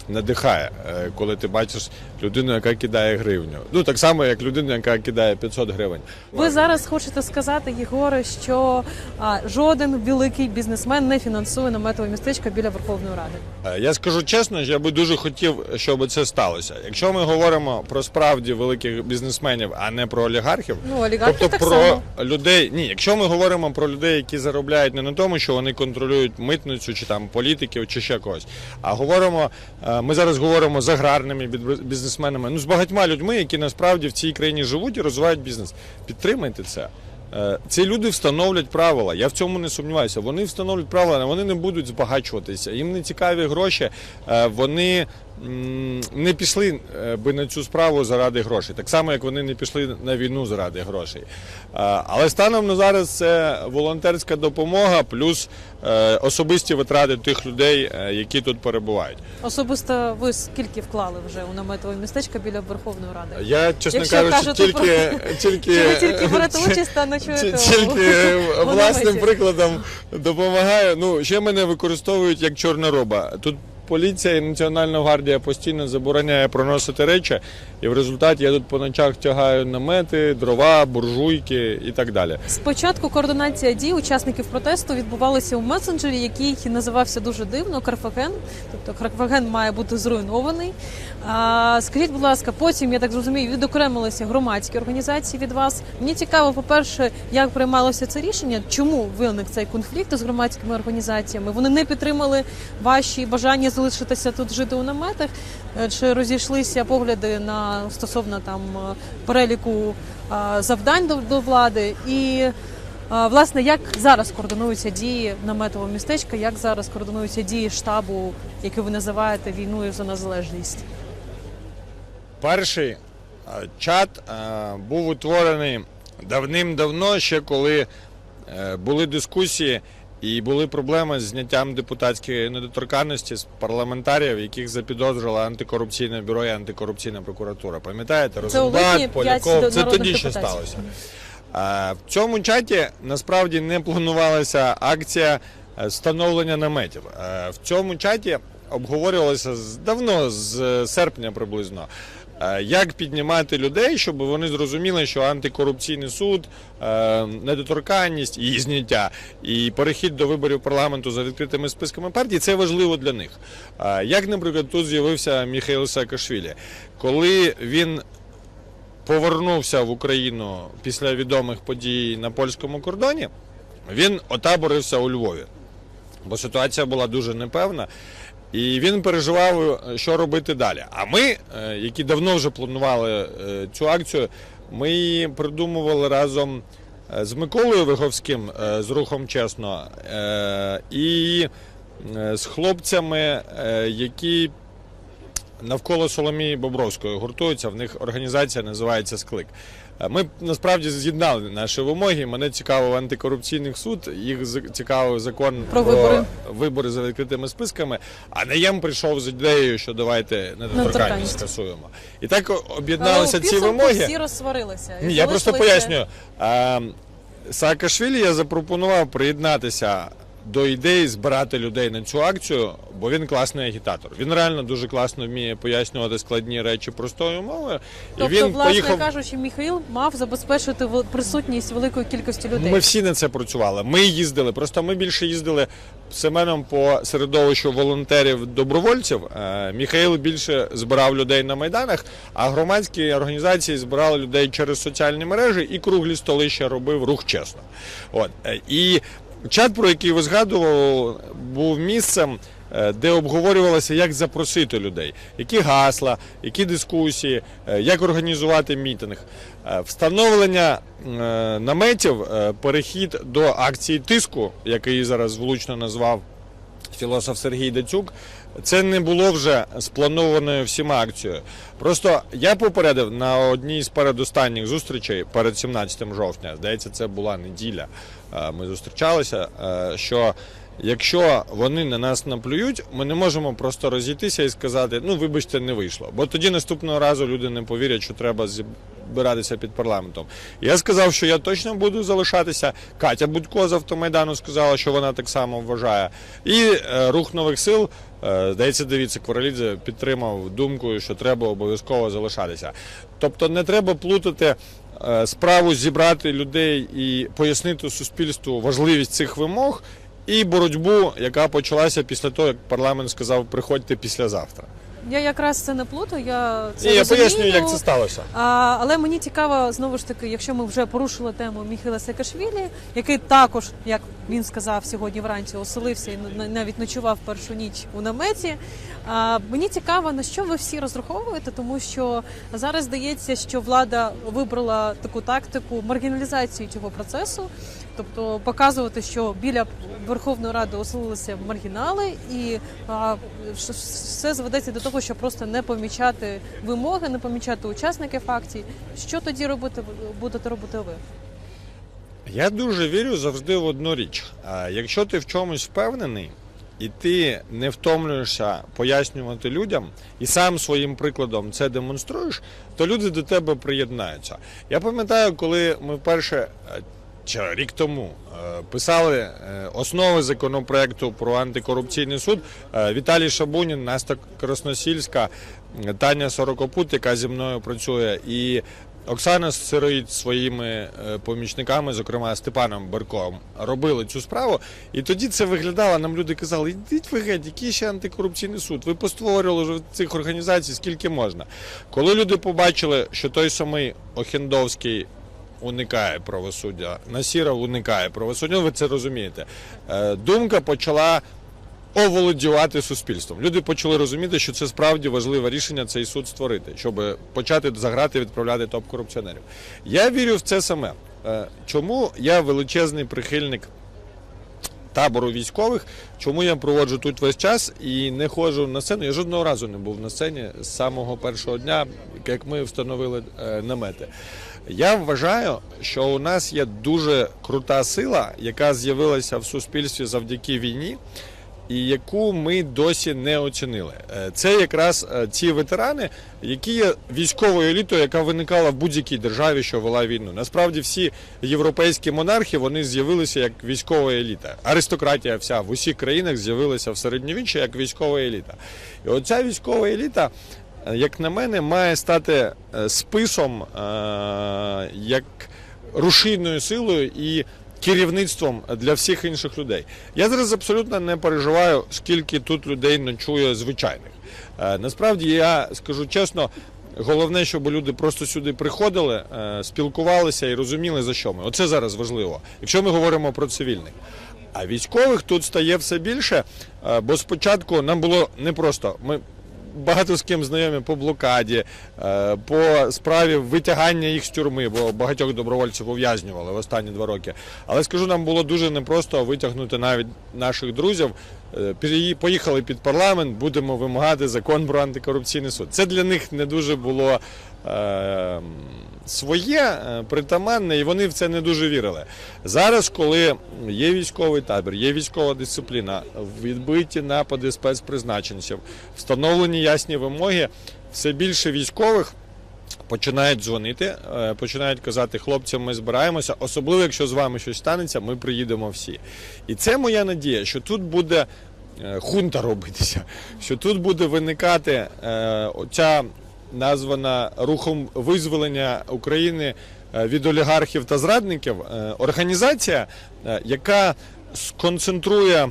Speaker 6: надихає, коли ти бачиш людину, яка кидає гривню. Ну, так само, як людину, яка кидає 500 гривень.
Speaker 1: Ви зараз хочете сказати, Єгоре, що жоден великий бізнесмен не фінансує наметове містечко біля Верховної Ради?
Speaker 6: Я скажу чесно, я би дуже хотів, щоб це сталося. Якщо ми говоримо про справді великих бізнесменів, а не про олігархів,
Speaker 1: олігархів
Speaker 6: тобто про людей, якщо ми говоримо про людей, які заробляють не на тому, що вони контролюють митницю, чи там політиків, чи ще когось, а говоримо, ми зараз говоримо з аграрними бізнесменами, з багатьма людьми, які насправді в цій країні живуть і розвивають бізнес. Підтримайте це. Ці люди встановлять правила, я в цьому не сумніваюся. Вони встановлять правила, вони не будуть збагачуватися, їм не цікаві гроші, вони не пішли би на цю справу заради грошей. Так само, як вони не пішли на війну заради грошей. Але станом на зараз це волонтерська допомога плюс особисті витрати тих людей, які тут перебувають.
Speaker 1: Особисто ви скільки вклали вже у наметове містечко біля Верховної Ради?
Speaker 6: Я, чесно
Speaker 1: Якщо
Speaker 6: кажучи,
Speaker 1: кажете
Speaker 6: тільки
Speaker 1: Чи ви тільки берете участь та ночуєте
Speaker 6: тільки
Speaker 1: у
Speaker 6: власним
Speaker 1: наметі?
Speaker 6: прикладом допомагаю. Ну, ще мене використовують як чорнороба. Тут поліція і Національна гвардія постійно забороняє проносити речі, і в результаті я тут по ночах тягаю намети, дрова, буржуйки і так далі.
Speaker 1: Спочатку координація дій учасників протесту відбувалася у месенджері, який називався дуже дивно Карфаген. Тобто Карфаген має бути зруйнований. Скажіть, будь ласка, потім, я так зрозумію, відокремилися громадські організації від вас. Мені цікаво, по-перше, як приймалося це рішення, чому виник цей конфлікт з громадськими організаціями? Вони не підтримали ваші бажання залишитися тут жити у наметах? Чи розійшлися погляди стосовно там переліку завдань до влади? І, власне, як зараз координуються дії наметового містечка, як зараз координуються дії штабу, який ви називаєте війною за незалежність?
Speaker 6: Перший чат був утворений давним-давно, ще коли були дискусії і були проблеми з зняттям депутатської недоторканності з парламентарів, яких запідозрила антикорупційне бюро і антикорупційна прокуратура. Пам'ятаєте? Розенблат, Поляков. Це тоді ще сталося. В цьому чаті насправді не планувалася акція встановлення наметів. В цьому чаті обговорювалося давно, з серпня приблизно, як піднімати людей, щоб вони зрозуміли, що антикорупційний суд, недоторканність, її зняття і перехід до виборів парламенту за відкритими списками партій – це важливо для них. Як, наприклад, тут з'явився Міхеїл Саакашвілі. Коли він повернувся в Україну після відомих подій на польському кордоні, він отаборився у Львові, бо ситуація була дуже непевна. І він переживав, що робити далі. А ми, які давно вже планували цю акцію, ми її придумували разом з Миколою Виговським, з Рухом Чесно, і з хлопцями, які навколо Соломії Бобровської гуртуються. В них організація називається «Склик». Ми насправді з'єднали наші вимоги. Мене цікавив антикорупційний суд, їх цікавив закон про вибори за відкритими списками, а Наєм прийшов з ідеєю, що давайте недоторканність скасуємо. І так об'єдналися ці вимоги.
Speaker 1: Всі розсварилися.
Speaker 6: Ні, я просто пояснюю. Саакашвілі я запропонував приєднатися до ідеї збирати людей на цю акцію, бо він класний агітатор. Він реально дуже класно вміє пояснювати складні речі простою мовою.
Speaker 1: Тобто,
Speaker 6: він
Speaker 1: власне кажучи, Міхаїл мав забезпечити присутність великої кількості людей.
Speaker 6: Ми всі на це працювали. Ми їздили. Просто ми більше їздили з Семеном по середовищу волонтерів-добровольців. Міхаїл більше збирав людей на майданах, а громадські організації збирали людей через соціальні мережі, і круглі столи ще робив Рух Чесно. І чат, про який ви згадували, був місцем, де обговорювалося, як запросити людей, які гасла, які дискусії, як організувати мітинг. Встановлення наметів, перехід до акції тиску, який зараз влучно назвав філософ Сергій Дацюк, це не було вже спланованою всіма акцією. Просто я попередив на одній з передостанніх зустрічей, перед 17 жовтня, здається, це була неділя, ми зустрічалися, що якщо вони на нас наплюють, ми не можемо просто розійтися і сказати, ну, вибачте, не вийшло. Бо тоді наступного разу люди не повірять, що треба збиратися під парламентом. Я сказав, що я точно буду залишатися. Катя Будко з Автомайдану сказала, що вона так само вважає. І Рух Нових Сил, здається, Давид Сакварелідзе підтримав думку, що треба обов'язково залишатися. Тобто не треба плутати справу зібрати людей і пояснити суспільству важливість цих вимог і боротьбу, яка почалася після того, як парламент сказав, приходьте післязавтра.
Speaker 1: Я якраз це не плутаю, я
Speaker 6: пояснюю, як це сталося.
Speaker 1: Але мені цікаво, знову ж таки, якщо ми вже порушили тему Міхаїла Саакашвілі, який також, як він сказав сьогодні вранці, оселився і навіть ночував першу ніч у наметі. Мені цікаво, на що ви всі розраховуєте, тому що зараз здається, що влада вибрала таку тактику маргіналізації цього процесу. Тобто показувати, що біля Верховної Ради оселилися маргінали, і все зведеться до того, щоб просто не помічати вимоги, не помічати учасників акцій. Що тоді будете робити ви?
Speaker 6: Я дуже вірю завжди в одну річ. Якщо ти в чомусь впевнений, і ти не втомлюєшся пояснювати людям, і сам своїм прикладом це демонструєш, то люди до тебе приєднаються. Я пам'ятаю, коли ми вперше, рік тому, писали основи законопроекту про антикорупційний суд, Віталій Шабунін, Настя Красносільська, Таня Сорокопут, яка зі мною працює, і Оксана Сироїд своїми помічниками, зокрема Степаном Берковим, робили цю справу. І тоді це виглядало, нам люди казали, ідіть ви геть, який ще антикорупційний суд? Ви постворювали вже цих організацій скільки можна. Коли люди побачили, що той самий Охендовський уникає правосуддя, Насіров уникає правосуддя, ви це розумієте, думка почала оволодівати суспільством. Люди почали розуміти, що це справді важливе рішення цей суд створити, щоб почати за грати відправляти топ-корупціонерів. Я вірю в це саме. Чому я величезний прихильник табору військових, чому я проводжу тут весь час і не ходжу на сцену? Я жодного разу не був на сцені з самого першого дня, як ми встановили намети. Я вважаю, що у нас є дуже крута сила, яка з'явилася в суспільстві завдяки війні, і яку ми досі не оцінили. Це якраз ті ветерани, які є військовою елітою, яка виникала в будь-якій державі, що вела війну. Насправді всі європейські монархи, вони з'явилися як військова еліта. Аристократія вся в усіх країнах з'явилася в середньовіччі як військова еліта. І оця військова еліта, як на мене, має стати списом, як рушійною силою і керівництвом для всіх інших людей. Я зараз абсолютно не переживаю, скільки тут людей ночує звичайних. Насправді, я скажу чесно, головне, щоб люди просто сюди приходили, спілкувалися і розуміли, за що ми. Оце зараз важливо, якщо ми говоримо про цивільних. А військових тут стає все більше, бо спочатку нам було непросто. Ми багато з ким знайомі по блокаді, по справі витягання їх з тюрми, бо багатьох добровольців ув'язнювали в останні 2 роки. Але скажу, нам було дуже непросто витягнути навіть наших друзів. Поїхали під парламент, будемо вимагати закон про антикорупційний суд. Це для них не дуже було своє, притаманне, і вони в це не дуже вірили. Зараз, коли є військовий табір, є військова дисципліна, відбиті напади спецпризначенців, встановлені ясні вимоги, все більше військових починають дзвонити, починають казати, хлопцям, ми збираємося, особливо, якщо з вами щось станеться, ми приїдемо всі. І це моя надія, що тут буде хунта робитися, що тут буде виникати оця названа рухом визволення України від олігархів та зрадників, організація, яка сконцентрує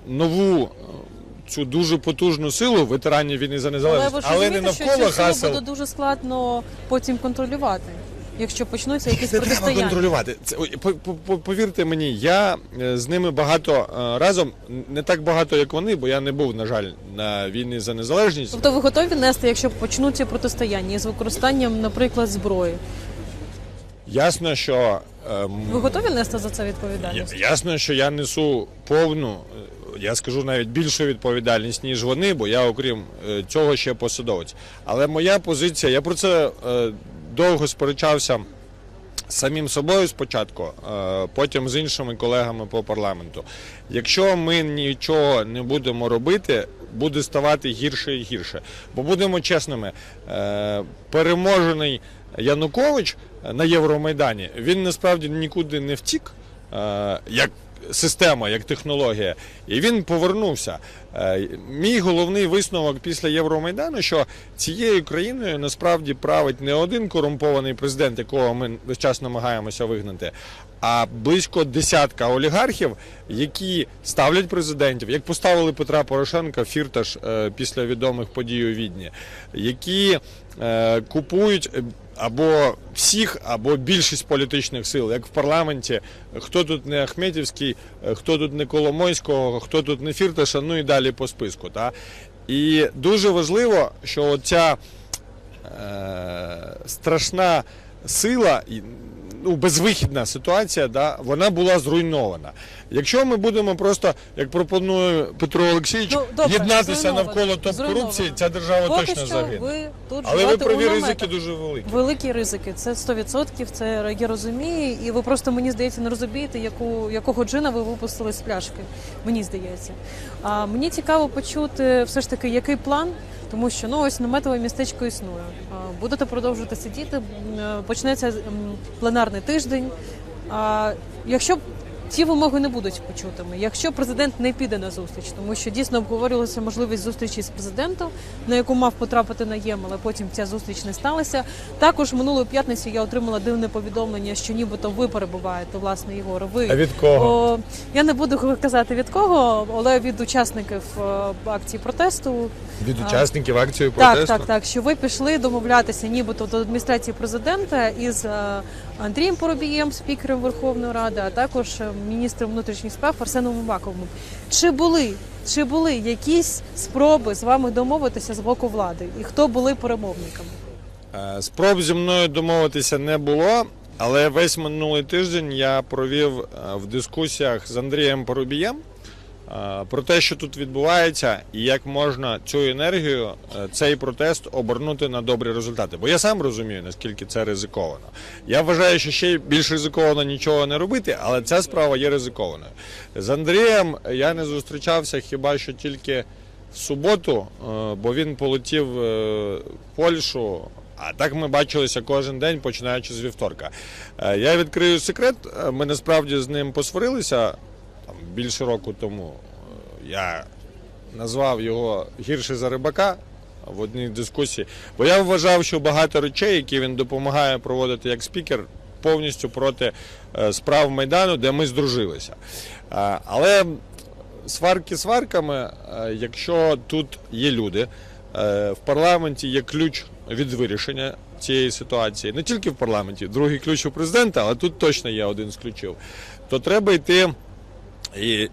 Speaker 6: нову цю дуже потужну силу ветеранів війни за незалежність, але не навколо гасел.
Speaker 1: Це буде дуже складно потім контролювати, якщо почнуться якісь
Speaker 6: протистояння. Не треба контролювати. Повірте мені, я з ними багато разом, не так багато, як вони, бо я не був, на жаль, на війні за незалежність.
Speaker 1: Тобто ви готові нести, якщо почнуться протистояння з використанням, наприклад, зброї?
Speaker 6: Ясно, що...
Speaker 1: Ви готові нести за це відповідальність?
Speaker 6: Ясно, що я несу повну, я скажу навіть більшу відповідальність, ніж вони, бо я, окрім цього, ще посадовець. Але моя позиція, я про це довго сперечався з самим собою спочатку, потім з іншими колегами по парламенту. Якщо ми нічого не будемо робити, буде ставати гірше і гірше. Бо будемо чесними, переможений Янукович на Євромайдані, він насправді нікуди не втік, як система, як технологія, і він повернувся. Мій головний висновок після Євромайдану, що цією країною насправді править не один корумпований президент, якого ми весь час намагаємося вигнати, а близько 10 олігархів, які ставлять президентів, як поставили Петра Порошенка, Фірташ після відомих подій у Відні, які купують або всіх, або більшість політичних сил, як в парламенті, хто тут не Ахметівський, хто тут не Коломойського, хто тут не Фірташа, ну і далі по списку. Та? І дуже важливо, що ця страшна сила, безвихідна ситуація, да, вона була зруйнована. Якщо ми будемо просто, як пропонує Петро Олексійович,
Speaker 1: добре,
Speaker 6: єднатися
Speaker 1: зруйновано,
Speaker 6: навколо топ-корупції,
Speaker 1: зруйновано.
Speaker 6: ця держава
Speaker 1: Поки
Speaker 6: точно
Speaker 1: що
Speaker 6: загине.
Speaker 1: ви тут
Speaker 6: Але ви
Speaker 1: живете
Speaker 6: праві,
Speaker 1: у наметах.
Speaker 6: ризики дуже великі.
Speaker 1: Великі ризики, це 100%, це я розумію. І ви просто, мені здається, не розумієте, якого джина ви випустили з пляшки. Мені здається. А мені цікаво почути все ж таки, який план, тому що ось наметове містечко існує. Будете продовжувати сидіти, почнеться пленарний тиждень. Якщо ці вимоги не будуть почутими, якщо президент не піде на зустріч, тому що дійсно обговорювалася можливість зустрічі з президентом, на яку мав потрапити Найєм, але потім ця зустріч не сталася. Також минулої п'ятниці я отримала дивне повідомлення, що нібито ви перебуваєте, власне, Єгоре. Ви
Speaker 6: А від кого?
Speaker 1: Я не буду казати від кого, але від учасників акції протесту.
Speaker 6: Від учасників акції протесту?
Speaker 1: Так, що ви пішли домовлятися нібито до адміністрації президента із Андрієм Парубієм, спікером Верховної Ради, а також міністром внутрішніх справ Арсеном Аваковим. Чи були якісь спроби з вами домовитися з боку влади? І хто були перемовниками?
Speaker 6: Спроб зі мною домовитися не було, але весь минулий тиждень я провів в дискусіях з Андрієм Парубієм про те, що тут відбувається, і як можна цю енергію, цей протест обернути на добрі результати. Бо я сам розумію, наскільки це ризиковано. Я вважаю, що ще більш ризиковано нічого не робити, але ця справа є ризикованою. З Андрієм я не зустрічався хіба що тільки в суботу, бо він полетів в Польщу, а так ми бачилися кожен день, починаючи з вівторка. Я відкрию секрет, ми насправді з ним посварилися більше року тому. Я назвав його гірше за рибака в одній дискусії, бо я вважав, що багато речей, які він допомагає проводити як спікер, повністю проти справ Майдану, де ми здружилися. Але сварки сварками, якщо тут є люди, в парламенті є ключ від вирішення цієї ситуації, не тільки в парламенті, другий ключ у президента, але тут точно є один з ключів, то треба йти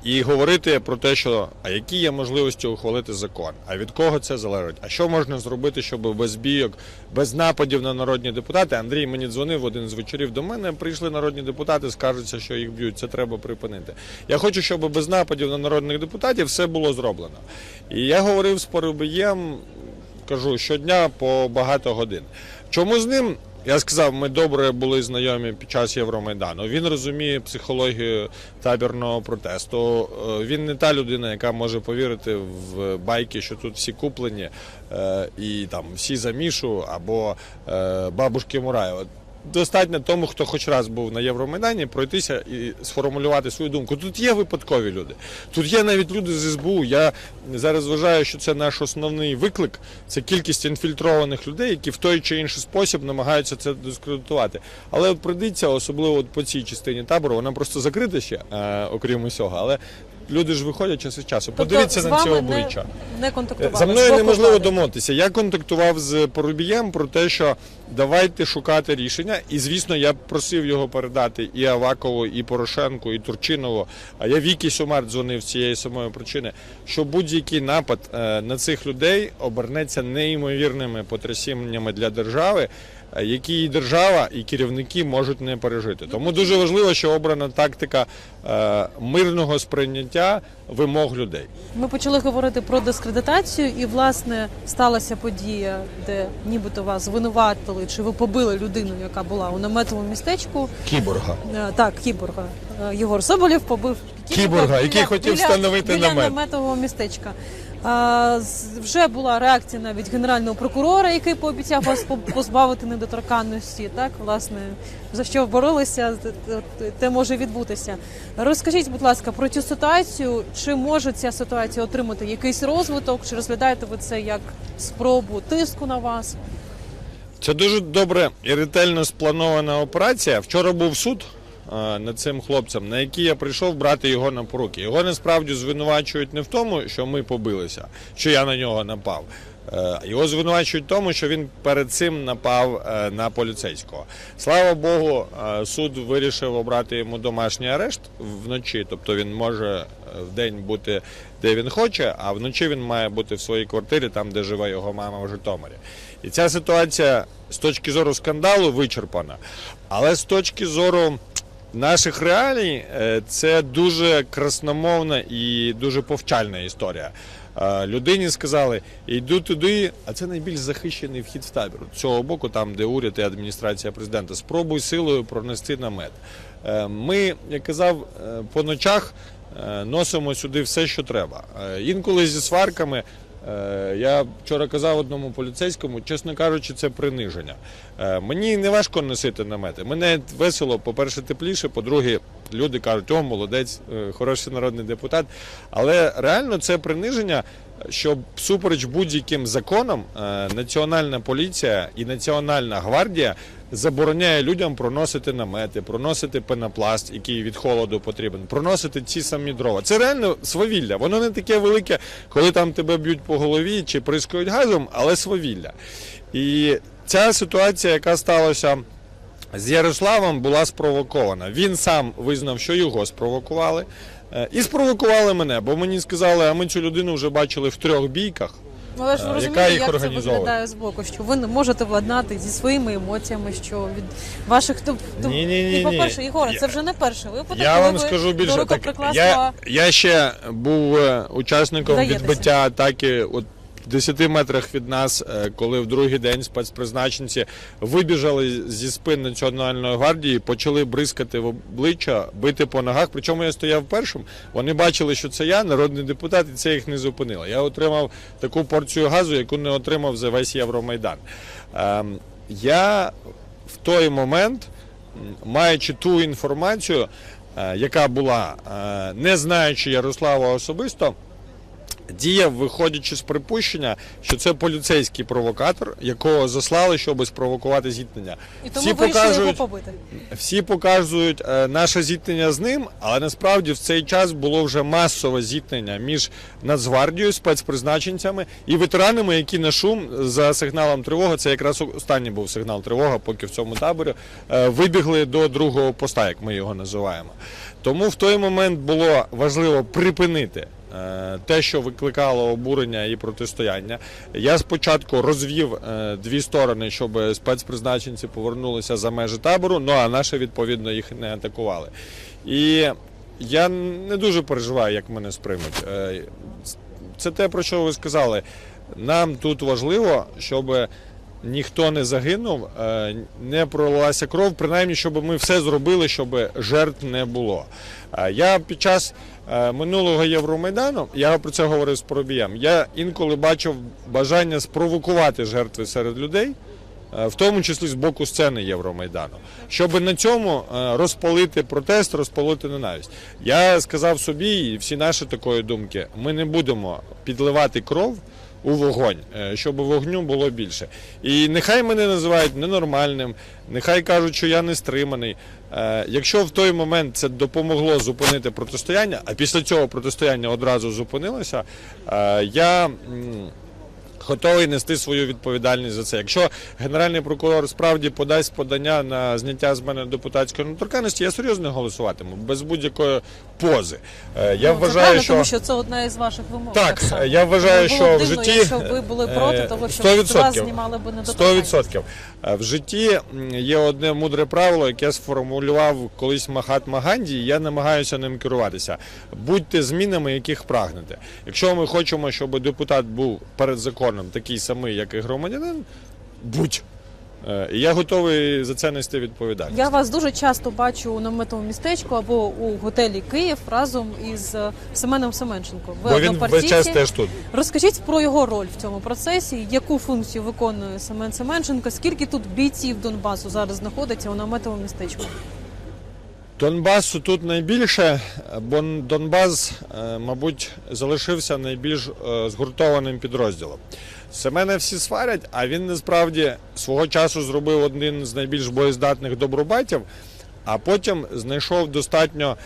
Speaker 6: і говорити про те, що а які є можливості ухвалити закон, а від кого це залежить, а що можна зробити, щоб без бійок, без нападів на народні депутати. Андрій мені дзвонив один з вечорів до мене, прийшли народні депутати, скажуться, що їх б'ють, це треба припинити. Я хочу, щоб без нападів на народних депутатів все було зроблено. І я говорив з Парубієм, кажу, щодня по багато годин. Чому з ним? Я сказав, ми добре були знайомі під час Євромайдану. Він розуміє психологію табірного протесту. Він не та людина, яка може повірити в байки, що тут всі куплені і там всі за Мішу або бабушки Мураєва. Достатньо тому, хто хоч раз був на Євромайдані, пройтися і сформулювати свою думку. Тут є випадкові люди. Тут є навіть люди з СБУ. Я зараз вважаю, що це наш основний виклик. Це кількість інфільтрованих людей, які в той чи інший спосіб намагаються це дискредитувати. Але от прийдеться, особливо от по цій частині табору, вона просто закрита ще, окрім усього. Але люди ж виходять час від часу. Подивіться на ці обличчя.
Speaker 1: Не контактували.
Speaker 6: За мною неможливо домовитися. Я контактував з Парубієм про те, що давайте шукати рішення. І, звісно, я просив його передати і Авакову, і Порошенку, і Турчинову. А я Вікі Сюмар дзвонив з цієї самої причини, що будь-який напад на цих людей обернеться неймовірними потрясіннями для держави, які і держава, і керівники можуть не пережити. Тому дуже важливо, що обрана тактика мирного сприйняття вимог людей.
Speaker 1: Ми почали говорити про дискредитацію, і, власне, сталася подія, де нібито вас звинуватили, чи ви побили людину, яка була у наметовому містечку.
Speaker 6: Кіборга.
Speaker 1: Так, кіборга. Єгор Соболєв побив
Speaker 6: кіборга, який хотів встановити
Speaker 1: біля
Speaker 6: намет.
Speaker 1: наметового містечка. Вже була реакція навіть генерального прокурора, який пообіцяв вас позбавити недоторканності. Так, власне, за що боролися, те може відбутися. Розкажіть, будь ласка, про цю ситуацію. Чи може ця ситуація отримати якийсь розвиток? Чи розглядаєте ви це як спробу тиску на вас?
Speaker 6: Це дуже добре і ретельно спланована операція. Вчора був суд над цим хлопцем, на який я прийшов брати його на поруки. Його насправді звинувачують не в тому, що ми побилися, що я на нього напав. Його звинувачують в тому, що він перед цим напав на поліцейського. Слава Богу, суд вирішив обрати йому домашній арешт вночі, тобто він може вдень бути де він хоче, а вночі він має бути в своїй квартирі, там де живе його мама в Житомирі. І ця ситуація з точки зору скандалу вичерпана, але з точки зору наших реалій це дуже красномовна і дуже повчальна історія. Людині сказали, йду туди, а це найбільш захищений вхід в табір. З цього боку, там, де уряд і адміністрація президента, спробуй силою пронести намет. Ми, як казав, по ночах носимо сюди все, що треба. Інколи зі сварками. Я вчора казав одному поліцейському, чесно кажучи, це приниження. Мені не важко носити намети. Мене весело, по-перше, тепліше, по-друге, люди кажуть, о, молодець, хороший народний депутат. Але реально це приниження, що всупереч будь-яким законам Національна поліція і Національна гвардія забороняє людям проносити намети, проносити пенопласт, який від холоду потрібен, проносити ці самі дрова. Це реально свавілля. Воно не таке велике, коли там тебе б'ють по голові чи прискають газом, але свавілля. І ця ситуація, яка сталася з Ярославом, була спровокована. Він сам визнав, що його спровокували. І спровокували мене, бо мені сказали, а ми цю людину вже бачили в 3 бійках.
Speaker 1: Але ж ви
Speaker 6: яка
Speaker 1: розумієте,
Speaker 6: їх
Speaker 1: як це
Speaker 6: організовує?
Speaker 1: виглядає з боку, що ви не можете владнати зі своїми емоціями, що від ваших...
Speaker 6: Ні.
Speaker 1: І, по-перше, Єгоре, це вже не перший випадок,
Speaker 6: Я
Speaker 1: коли
Speaker 6: вам
Speaker 1: ви
Speaker 6: скажу
Speaker 1: до
Speaker 6: більше. Так,
Speaker 1: рукоприкладства...
Speaker 6: я ще був учасником
Speaker 1: Вдаєтеся.
Speaker 6: відбиття атаки от в 10 метрах від нас, коли в другий день спецпризначенці вибіжали зі спин Національної гвардії, почали бризкати в обличчя, бити по ногах. Причому я стояв першим. Вони бачили, що це я, народний депутат, і це їх не зупинило. Я отримав таку порцію газу, яку не отримав за весь Євромайдан. Я в той момент, маючи ту інформацію, яка була, не знаючи Ярослава особисто, діяв, виходячи з припущення, що це поліцейський провокатор, якого заслали, щоб спровокувати зіткнення.
Speaker 1: І тому вирішили його побити.
Speaker 6: Всі показують наше зіткнення з ним, але насправді в цей час було вже масове зіткнення між Нацгвардією, спецпризначенцями і ветеранами, які на шум за сигналом тривоги, це якраз останній був сигнал тривоги, поки в цьому таборі, вибігли до другого поста, як ми його називаємо. Тому в той момент було важливо припинити те, що викликало обурення і протистояння. Я спочатку розвів 2 сторони, щоб спецпризначенці повернулися за межі табору, ну а наші, відповідно, їх не атакували. І я не дуже переживаю, як мене сприймуть. Це те, про що ви сказали. Нам тут важливо, щоб ніхто не загинув, не пролилася кров, принаймні, щоб ми все зробили, щоб жертв не було. Я під час минулого Євромайдану, я про це говорив з Парубієм, я інколи бачив бажання спровокувати жертви серед людей, в тому числі з боку сцени Євромайдану, щоб на цьому розпалити протест, розпалити ненависть. Я сказав собі, і всі наші такої думки, ми не будемо підливати кров у вогонь, щоб вогню було більше. І нехай мене називають ненормальним, нехай кажуть, що я не стриманий. Якщо в той момент це допомогло зупинити протистояння, а після цього протистояння одразу зупинилося, я готовий нести свою відповідальність за це. Якщо Генеральний прокурор справді подасть подання на зняття з мене депутатської недоторканності, я серйозно голосуватиму, без будь-якої пози. Я вважаю, що...
Speaker 1: Тому що це одна із ваших вимог.
Speaker 6: Так, я вважаю, що в житті...
Speaker 1: Якщо ви були проти того, щоб з вас знімали би недоторканність.
Speaker 6: 100%. В житті є одне мудре правило, яке сформулював колись Махатма Ганді, і я намагаюся ним керуватися. Будьте змінами, яких прагнете. Якщо ми хочемо, щоб депутат був перед законом такий самий, як і громадянин, будь. І я готовий за це нести відповідальність.
Speaker 1: Я вас дуже часто бачу у наметовому містечку або у готелі «Київ» разом із Семеном Семенченком.
Speaker 6: Бо він весь час теж тут.
Speaker 1: Розкажіть про його роль в цьому процесі, яку функцію виконує Семен Семенченко, скільки тут бійців Донбасу зараз знаходиться у наметовому містечку?
Speaker 6: Донбасу тут найбільше, бо Донбас, мабуть, залишився найбільш згуртованим підрозділом. Семена всі сварять, а він насправді свого часу зробив один з найбільш боєздатних добробатів, а потім знайшов достатньо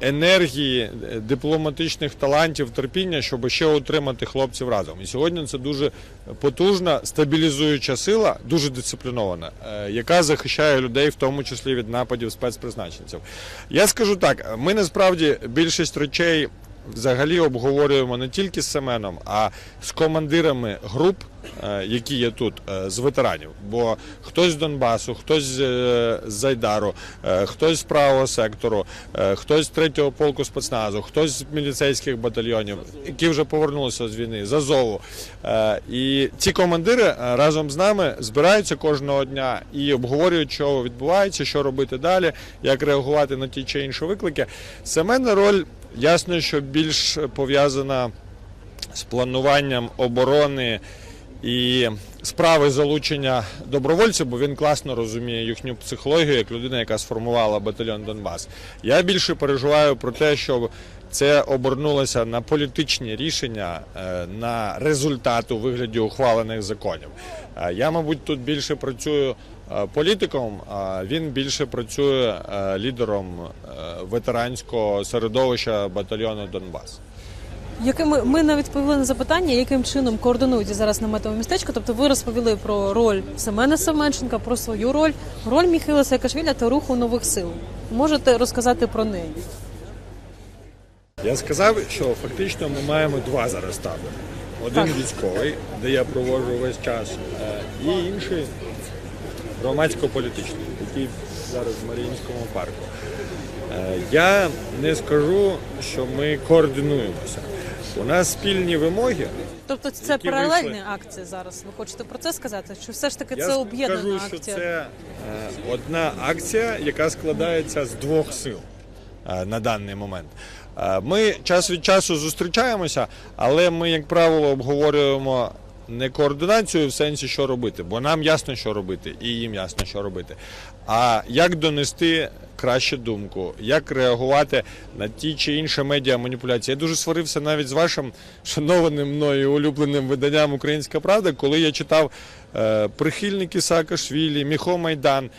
Speaker 6: енергії, дипломатичних талантів, терпіння, щоб ще утримати хлопців разом. І сьогодні це дуже потужна, стабілізуюча сила, дуже дисциплінована, яка захищає людей, в тому числі від нападів спецпризначенців. Я скажу так, ми насправді більшість речей взагалі обговорюємо не тільки з Семеном, а з командирами груп, які є тут, з ветеранів. Бо хтось з Донбасу, хтось з Зайдару, хтось з правого сектору, хтось з 3-го полку спецназу, хтось з міліцейських батальйонів, які вже повернулися з війни, з Азову. І ці командири разом з нами збираються кожного дня і обговорюють, що відбувається, що робити далі, як реагувати на ті чи інші виклики. Семена роль, ясно, що більш пов'язана з плануванням оборони і справи залучення добровольців, бо він класно розуміє їхню психологію, як людина, яка сформувала батальйон Донбас. Я більше переживаю про те, щоб це обернулося на політичні рішення, на результат у вигляді ухвалених законів. Я, мабуть, тут більше працюю політиком, а він більше працює лідером ветеранського середовища батальйону Донбас.
Speaker 1: Ми навіть відповіли на запитання, яким чином координуєте зараз наметове містечко. Тобто ви розповіли про роль Семена Семенченка, про свою роль Міхайла Саакашвілі та руху нових сил. Можете розказати про неї?
Speaker 6: Я сказав, що фактично ми маємо два зараз табори. Один військовий, де я проводжу весь час, і інший громадсько-політичний, який зараз в Маріїнському парку. Я не скажу, що ми координуємося. У нас спільні вимоги.
Speaker 1: Тобто це паралельні акції зараз? Ви хочете про це сказати? Чи все ж таки це об'єднана
Speaker 6: Я
Speaker 1: акція?
Speaker 6: скажу, що це одна акція, яка складається з двох сил на даний момент. Ми час від часу зустрічаємося, але ми, як правило, обговорюємо не координацію в сенсі, що робити, бо нам ясно, що робити, і їм ясно, що робити, а як донести кращу думку, як реагувати на ті чи інші медіа-маніпуляції. Я дуже сварився навіть з вашим шанованим мною улюбленим виданням «Українська правда», коли я читав прихильники Саакашвілі, Міхо Майдан.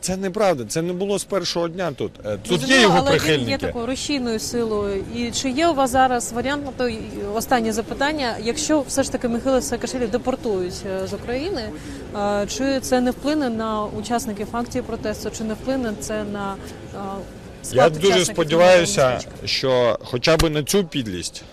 Speaker 6: Це неправда, це не було з першого дня тут. Тут є його прихильники.
Speaker 1: Але він є такою рушійною силою. І чи є у вас зараз варіант, на то останнє запитання, якщо все ж таки Міхайла Саакашвілі депортують з України, чи це не вплине на учасників акції протесту, чи не вплине це на склад
Speaker 6: Я дуже
Speaker 1: учасників
Speaker 6: сподіваюся,
Speaker 1: містечка?
Speaker 6: що хоча б на цю підлість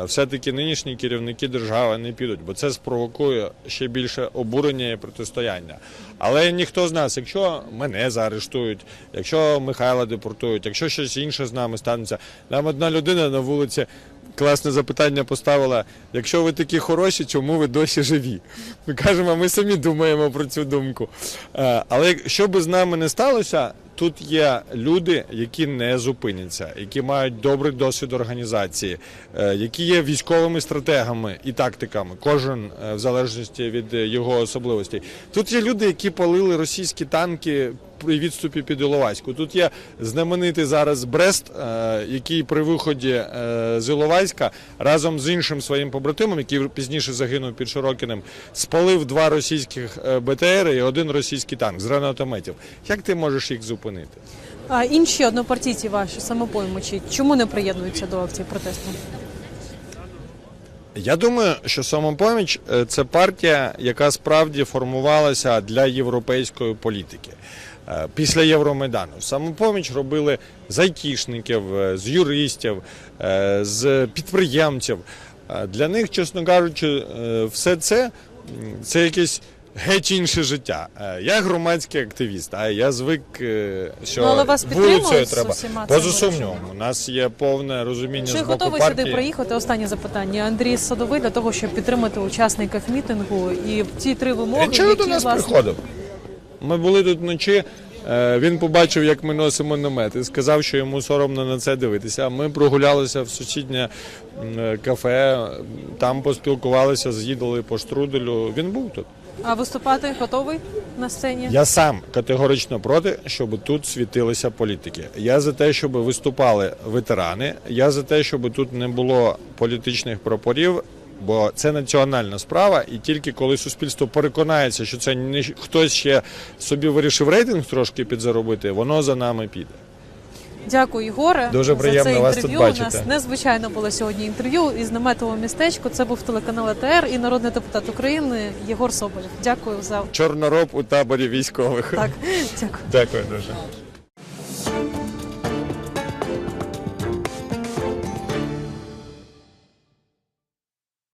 Speaker 6: все-таки нинішні керівники держави не підуть, бо це спровокує ще більше обурення і протистояння. Але ніхто з нас, якщо мене заарештують, якщо Михайла депортують, якщо щось інше з нами станеться, нам одна людина на вулиці класне запитання поставила: якщо ви такі хороші, чому ви досі живі? Ми кажемо, ми самі думаємо про цю думку. Але що би з нами не сталося, тут є люди, які не зупиняться, які мають добрий досвід організації, які є військовими стратегами і тактиками, кожен в залежності від його особливостей. Тут є люди, які палили російські танки при відступі під Іловайську. Тут є знаменитий зараз Брест, який при виході з Іловайська разом з іншим своїм побратимом, який пізніше загинув під Широкіним, спалив 2 російських БТР і 1 російський танк з гранатометів. Як ти можеш їх зупинити?
Speaker 1: А інші однопартійці ваші, самопомочі, чому не приєднуються до акції протесту?
Speaker 6: Я думаю, що «Самопоміч» – це партія, яка справді формувалася для європейської політики. Після Євромайдану «Самопоміч» робили з айтішників, з юристів, з підприємців. Для них, чесно кажучи, все це якесь геть інше життя. Я громадський активіст, а я звик, що вулицею треба. Поза сумнівом, у нас є повне розуміння з боку партії.
Speaker 1: Чи готовий сюди приїхати? Останнє запитання. Андрій Садовий для того, щоб підтримати учасників мітингу і ті 3 вимоги,
Speaker 6: Він чого до нас приходив? Ми були тут вночі, він побачив, як ми носимо намет, і сказав, що йому соромно на це дивитися. Ми прогулялися в сусіднє кафе, там поспілкувалися, з'їдали по штруделю. Він був тут.
Speaker 1: А виступати готовий на сцені?
Speaker 6: Я сам категорично проти, щоб тут світилися політики. Я за те, щоб виступали ветерани, я за те, щоб тут не було політичних прапорів, бо це національна справа, і тільки коли суспільство переконається, що це не хтось ще собі вирішив рейтинг трошки підзаробити, воно за нами піде.
Speaker 1: Дякую, Єгоре.
Speaker 6: Дуже приємно
Speaker 1: за це
Speaker 6: вас тут
Speaker 1: інтерв'ю.
Speaker 6: бачити.
Speaker 1: У нас незвичайно було сьогодні інтерв'ю із наметового містечка. Це був телеканал АТР і народний депутат України Єгор Соболєв. Дякую за
Speaker 6: Чорнороб у таборі військових.
Speaker 1: так. Дякую.
Speaker 6: Дякую дуже.